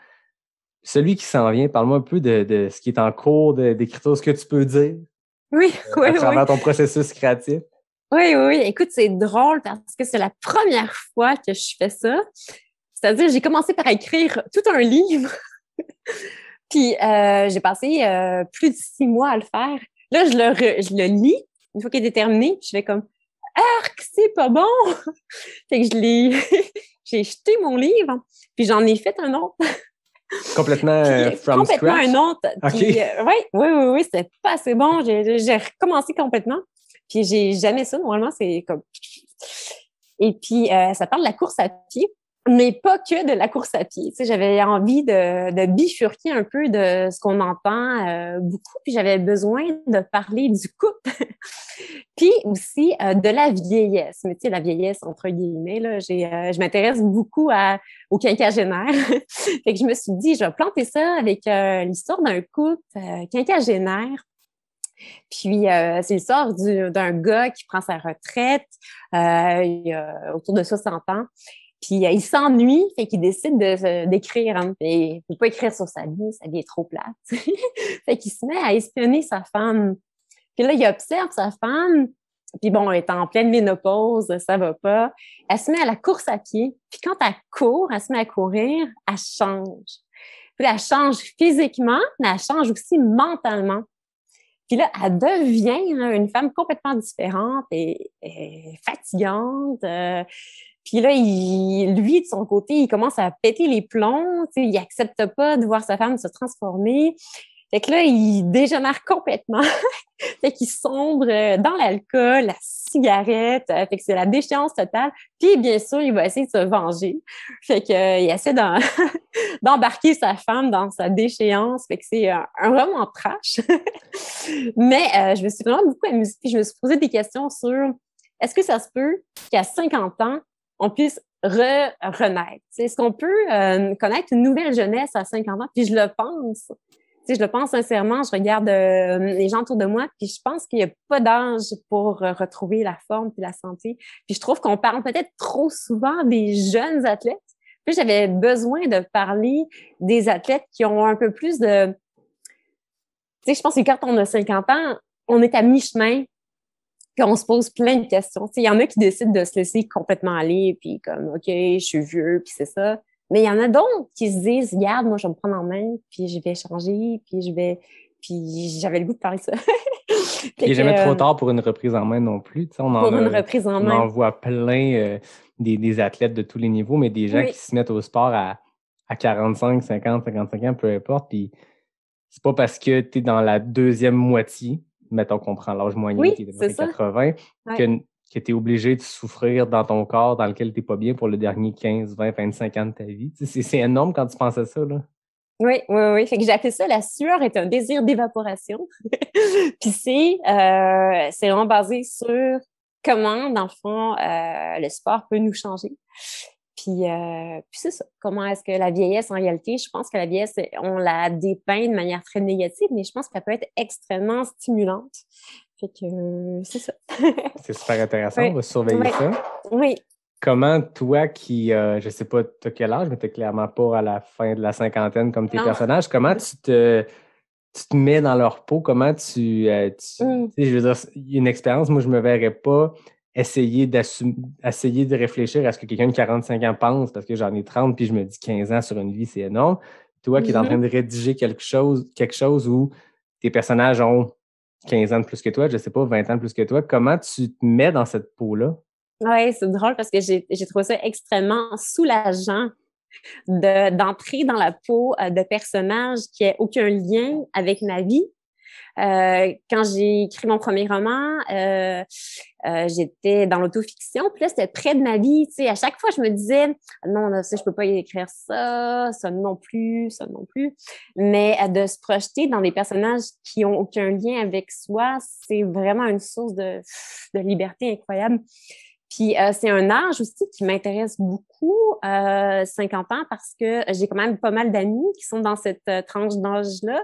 Celui qui s'en vient, parle-moi un peu de ce qui est en cours d'écriture, ce que tu peux dire à travers ton processus créatif. Oui. Écoute, c'est drôle parce que c'est la première fois que je fais ça. C'est-à-dire, j'ai commencé par écrire tout un livre. Puis, j'ai passé plus de 6 mois à le faire. Là, je le lis. Une fois qu'il est terminé, je fais comme « Arc, c'est pas bon! » Fait que j'ai jeté mon livre, puis j'en ai fait un autre. Complètement from complètement scratch? Un autre. Okay. Oui, c'était pas assez bon. J'ai recommencé complètement. Puis j'ai jamais ça. Normalement, c'est comme... Et puis, ça parle de la course à pied, mais pas que de la course à pied. Tu sais, j'avais envie de bifurquer un peu de ce qu'on entend beaucoup, puis j'avais besoin de parler du couple, puis aussi de la vieillesse. Mais tu sais, la vieillesse, entre guillemets, là, je m'intéresse beaucoup au quinquagénaire. Fait que je me suis dit, je vais planter ça avec l'histoire d'un couple quinquagénaire. Puis, c'est l'histoire d'un gars qui prend sa retraite autour de 60 ans. Puis, il s'ennuie, fait qu'il décide d'écrire. Hein. Il ne peut pas écrire sur sa vie est trop plate. Fait qu'il se met à espionner sa femme. Puis là, il observe sa femme. Puis bon, elle est en pleine ménopause, ça va pas. Elle se met à la course à pied. Puis quand elle court, elle se met à courir, elle change. Puis là, elle change physiquement, mais elle change aussi mentalement. Puis là, elle devient une femme complètement différente et fatigante. Puis là, lui, de son côté, il commence à péter les plombs. Il accepte pas de voir sa femme se transformer. Fait que là, il dégénère complètement. Fait qu'il sombre dans l'alcool, la cigarette. Fait que c'est la déchéance totale. Puis, bien sûr, il va essayer de se venger. Fait qu'il essaie d'embarquer sa femme dans sa déchéance. Fait que c'est un roman trash. Mais je me suis vraiment beaucoup amusée. Puis, je me suis posé des questions sur est-ce que ça se peut qu'à 50 ans, on puisse renaître? Est-ce qu'on peut connaître une nouvelle jeunesse à 50 ans? Puis, je le pense. Tu sais, je le pense sincèrement, je regarde les gens autour de moi, puis je pense qu'il n'y a pas d'âge pour retrouver la forme puis la santé. Puis je trouve qu'on parle peut-être trop souvent des jeunes athlètes. Puis j'avais besoin de parler des athlètes qui ont un peu plus de... Tu sais, je pense que quand on a 50 ans, on est à mi-chemin, puis on se pose plein de questions. Tu sais, il y en a qui décident de se laisser complètement aller, puis comme, OK, je suis vieux, puis c'est ça. Mais il y en a d'autres qui se disent, regarde, moi, je vais me prendre en main, puis je vais changer, puis je vais Puis j'avais le goût de parler de ça. Il n'est jamais trop tard pour une reprise en main non plus. Tu sais, pour une reprise en main. On en voit plein des athlètes de tous les niveaux, mais des gens qui se mettent au sport à 45, 50, 55 ans, peu importe. Puis c'est pas parce que tu es dans la deuxième moitié, mettons qu'on prend l'âge moyen qui est de 80, que tu es obligé de souffrir dans ton corps dans lequel tu n'es pas bien pour le dernier 15, 20, 25 ans de ta vie. Tu sais, c'est énorme quand tu penses à ça, là. Oui. Fait que j'ai appelé ça la sueur est un désir d'évaporation. Puis c'est vraiment basé sur comment, dans le fond, le sport peut nous changer. Puis c'est ça. Comment est-ce que la vieillesse, en réalité, je pense que la vieillesse, on la dépeint de manière très négative, mais je pense qu'elle peut être extrêmement stimulante. Fait que c'est ça. C'est super intéressant. On va surveiller ça. Oui. Comment, toi qui, je sais pas t'as quel âge, mais t'es clairement pas à la fin de la cinquantaine comme tes personnages, comment tu te mets dans leur peau? Comment tu sais, je veux dire, il y a une expérience, moi je me verrais pas essayer de réfléchir à ce que quelqu'un de 45 ans pense, parce que j'en ai 30 puis je me dis 15 ans sur une vie, c'est énorme. Toi qui es en train de rédiger quelque chose où tes personnages ont 15 ans de plus que toi, je sais pas, 20 ans de plus que toi, comment tu te mets dans cette peau-là? Oui, c'est drôle parce que j'ai trouvé ça extrêmement soulageant d'entrer dans la peau de personnages qui n'ont aucun lien avec ma vie. Quand j'ai écrit mon premier roman, j'étais dans l'autofiction, puis là, c'était près de ma vie. Tu sais, à chaque fois, je me disais, non, ça, je peux pas y écrire ça non plus. Mais de se projeter dans des personnages qui ont aucun lien avec soi, c'est vraiment une source de liberté incroyable. Puis c'est un âge aussi qui m'intéresse beaucoup, 50 ans, parce que j'ai quand même pas mal d'amis qui sont dans cette tranche d'âge-là.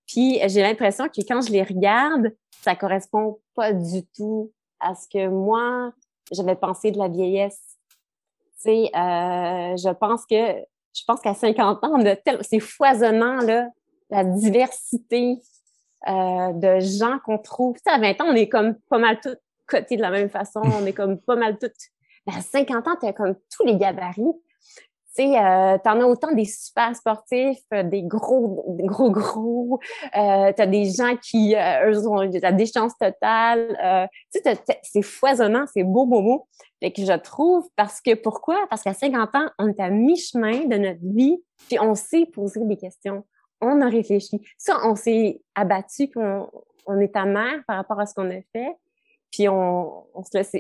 Puis j'ai l'impression que quand je les regarde, ça correspond pas du tout à ce que moi, j'avais pensé de la vieillesse. Tu sais, je pense qu'à 50 ans, c'est foisonnant, là, la diversité de gens qu'on trouve. Tu sais, à 20 ans, on est comme pas mal toutes cotés de la même façon. On est comme pas mal toutes. Mais à 50 ans, t'as comme tous les gabarits. Tu sais, t'en as autant des super sportifs, des gros. T'as des gens qui, eux, ont la déchéance totale. Tu sais, c'est foisonnant, c'est beau. Fait que je trouve, pourquoi? Parce qu'à 50 ans, on est à mi-chemin de notre vie, puis on sait poser des questions. On a réfléchi. Ça, on s'est abattu, qu'on est amer par rapport à ce qu'on a fait. Puis on se laisse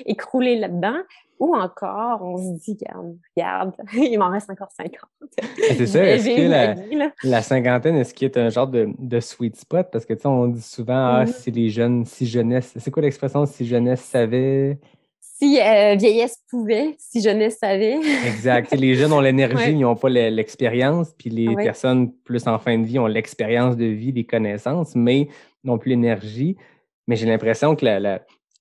écrouler là-dedans. Ou encore, on se dit, regarde, il m'en reste encore 50. C'est ça, est-ce que la cinquantaine, est-ce qu'il y a un genre de sweet spot? Parce que, tu sais, on dit souvent, si les jeunes, si jeunesse, c'est quoi l'expression, si jeunesse savait? Si vieillesse pouvait, si jeunesse savait. Exact. Les jeunes ont l'énergie, ils n'ont pas l'expérience, puis les personnes plus en fin de vie ont l'expérience de vie, les connaissances, mais n'ont plus l'énergie. Mais j'ai l'impression que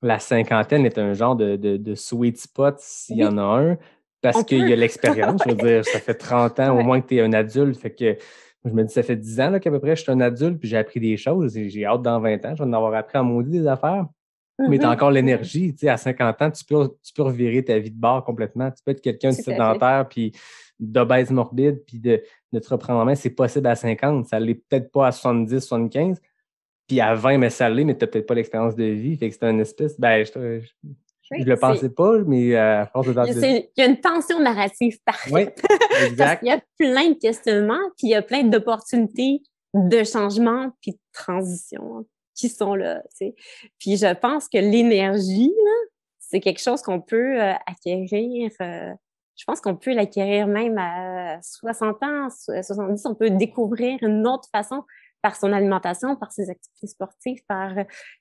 la cinquantaine est un genre de sweet spot, s'il y en a un, parce qu'il y a l'expérience. Je veux dire, ça fait 30 ans au moins que tu es un adulte. Fait que je me dis, ça fait 10 ans là, qu'à peu près je suis un adulte, puis j'ai appris des choses. Et j'ai hâte dans 20 ans, je vais en avoir appris en maudit des affaires. Mais tu as encore l'énergie. Tu sais, à 50 ans, tu peux revirer ta vie de bord complètement. Tu peux être quelqu'un de sédentaire, puis d'obèse morbide, puis de te reprendre en main. C'est possible à 50. Ça ne l'est peut-être pas à 70, 75. Puis à 20, mais ça l'est, mais tu n'as peut-être pas l'expérience de vie. Fait que c'est une espèce. Je le pensais pas, mais à force de il y a une tension narrative parfaite. Oui, exact. Parce qu'il y a plein de questionnements, puis il y a plein d'opportunités de changement, puis de transition qui sont là. Tu sais. Puis je pense que l'énergie, là, c'est quelque chose qu'on peut acquérir. Je pense qu'on peut l'acquérir même à 60 ans, 70. On peut découvrir une autre façon par son alimentation, par ses activités sportives, par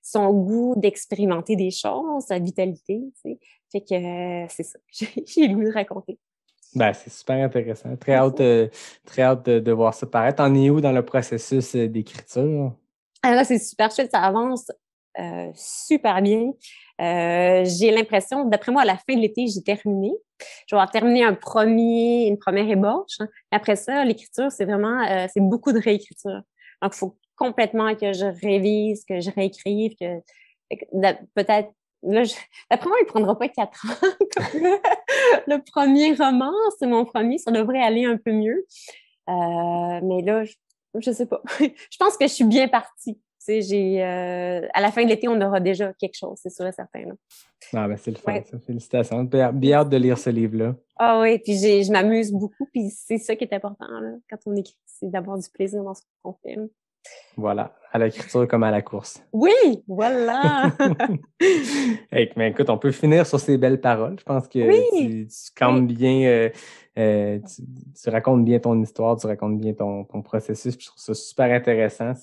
son goût d'expérimenter des choses, sa vitalité, tu sais. Fait que c'est ça que j'ai le goût de raconter. Ben, c'est super intéressant. Très hâte de voir ça paraître. T'en es où dans le processus d'écriture? Alors là, c'est super chouette, ça avance super bien. J'ai l'impression, d'après moi, à la fin de l'été, j'ai terminé. Je vais avoir terminé une première ébauche. Hein. Après ça, l'écriture, c'est vraiment, c'est beaucoup de réécriture. Donc, il faut complètement que je révise, que je réécrive, peut-être, là, d'après moi, il ne prendra pas 4 ans. le premier roman, c'est mon premier, ça devrait aller un peu mieux. Mais là, Je sais pas. Je pense que je suis bien partie. Tu sais, à la fin de l'été, on aura déjà quelque chose, c'est sûr et certain. Là. Ah, ben c'est le fun, ça. Félicitations. Bien hâte de lire ce livre-là. Ah oui, puis je m'amuse beaucoup, puis c'est ça qui est important là, quand on écrit, c'est d'avoir du plaisir dans ce qu'on fait. Là. Voilà, à l'écriture comme à la course. Oui, voilà! Hey, mais écoute, on peut finir sur ces belles paroles. Je pense que tu cammes bien, tu racontes bien ton histoire, tu racontes bien ton processus. Puis je trouve ça super intéressant.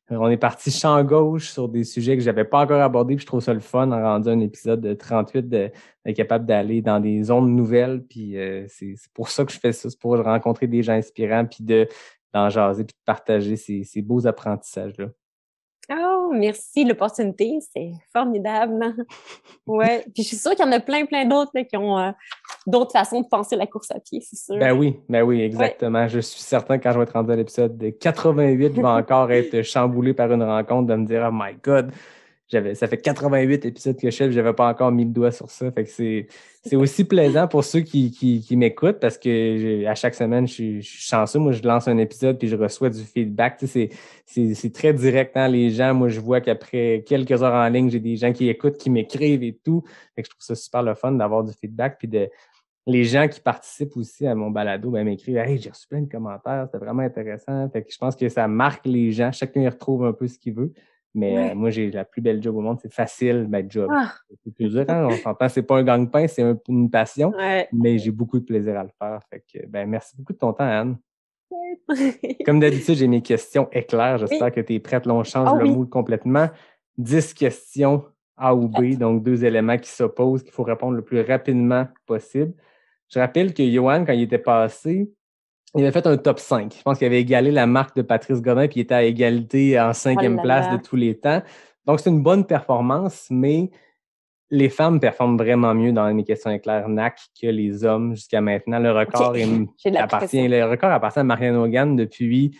On est parti champ gauche sur des sujets que j'avais pas encore abordés. Puis je trouve ça le fun en rendu un épisode de 38 d'être capable d'aller dans des zones nouvelles. Puis c'est pour ça que je fais ça, c'est pour rencontrer des gens inspirants puis d'en jaser puis de partager ces beaux apprentissages-là. Oh, merci l'opportunité, c'est formidable. Ouais, puis je suis sûre qu'il y en a plein d'autres là, qui ont d'autres façons de penser la course à pied, c'est sûr. Ben oui, exactement. Ouais. Je suis certain que quand je vais être rendu à l'épisode de 88, je vais encore être chamboulé par une rencontre de me dire « Oh my God! » Ça fait 88 épisodes que je fais, je n'avais pas encore mis le doigt sur ça. Fait que c'est aussi plaisant pour ceux qui m'écoutent parce que à chaque semaine, je suis chanceux. Moi, je lance un épisode puis je reçois du feedback. Tu sais, c'est très direct. Hein, les gens, moi, je vois qu'après quelques heures en ligne, j'ai des gens qui écoutent, qui m'écrivent et tout. Fait que je trouve ça super le fun d'avoir du feedback. Puis les gens qui participent aussi à mon balado, ben, m'écrivent « Hey, j'ai reçu plein de commentaires, c'était vraiment intéressant. » Fait que je pense que ça marque les gens. Chacun y retrouve un peu ce qu'il veut. Mais moi, j'ai la plus belle job au monde. C'est facile, ma job. Ah. C'est plus dur, hein? On s'entend, c'est pas un gagne-pain, c'est une passion. Ouais. Mais j'ai beaucoup de plaisir à le faire. Fait que, merci beaucoup de ton temps, Anne. Comme d'habitude, j'ai mes questions éclairs. J'espère que tu es prête. Là, on change le mood complètement. 10 questions A ou B, donc 2 éléments qui s'opposent, qu'il faut répondre le plus rapidement possible. Je rappelle que Johan, quand il était passé, il avait fait un top 5. Je pense qu'il avait égalé la marque de Patrice Godin puis il était à égalité en 5e place de tous les temps. Donc, c'est une bonne performance, mais les femmes performent vraiment mieux dans mes questions éclair NAC que les hommes jusqu'à maintenant. Le record, appartient à Marianne Hogan depuis,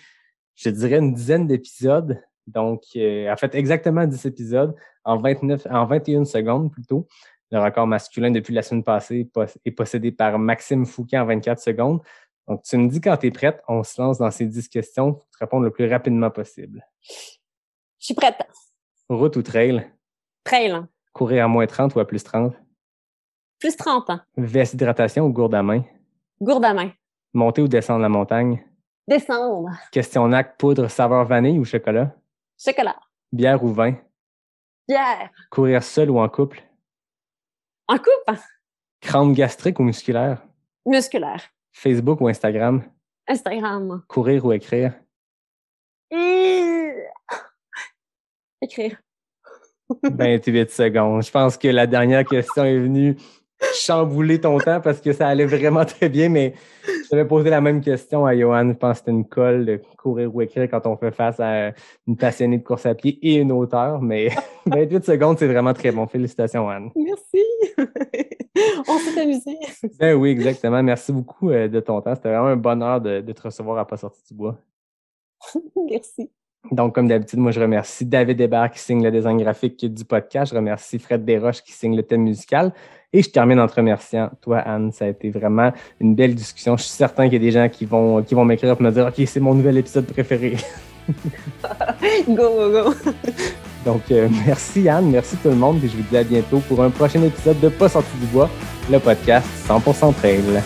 je dirais, une dizaine d'épisodes. Donc, elle a fait exactement 10 épisodes en 21 secondes plutôt. Le record masculin depuis la semaine passée est possédé par Maxime Fouquet en 24 secondes. Donc, tu me dis quand tu es prête, on se lance dans ces 10 questions pour te répondre le plus rapidement possible. Je suis prête. Route ou trail? Trail. Courir à moins 30 ou à plus 30? Plus 30 ans. Veste hydratation ou gourde à main? Gourde à main. Monter ou descendre la montagne? Descendre. Question NAC, poudre, saveur vanille ou chocolat? Chocolat. Bière ou vin? Bière. Courir seul ou en couple? En couple. Crampe gastrique ou musculaire? Musculaire. Facebook ou Instagram? Instagram. Courir ou écrire? Écrire. 28 secondes. Je pense que la dernière question est venue chambouler ton temps parce que ça allait vraiment très bien, mais je t'avais posé la même question à Johan. Je pense que c'était une colle de courir ou écrire quand on fait face à une passionnée de course à pied et une auteure, mais 28 secondes, c'est vraiment très bon. Félicitations, Anne. Merci. On s'est amusé. Ben oui, exactement. Merci beaucoup de ton temps. C'était vraiment un bonheur de te recevoir à Pas sorti du bois. Merci. Donc, comme d'habitude, moi, je remercie David Hébert qui signe le design graphique du podcast. Je remercie Fred Desroches qui signe le thème musical. Et je termine en te remerciant, toi, Anne. Ça a été vraiment une belle discussion. Je suis certain qu'il y a des gens qui vont m'écrire pour me dire « OK, c'est mon nouvel épisode préféré. » Go. Donc, merci, Anne. Merci tout le monde. Et je vous dis à bientôt pour un prochain épisode de Pas sorti du bois, le podcast 100% trail.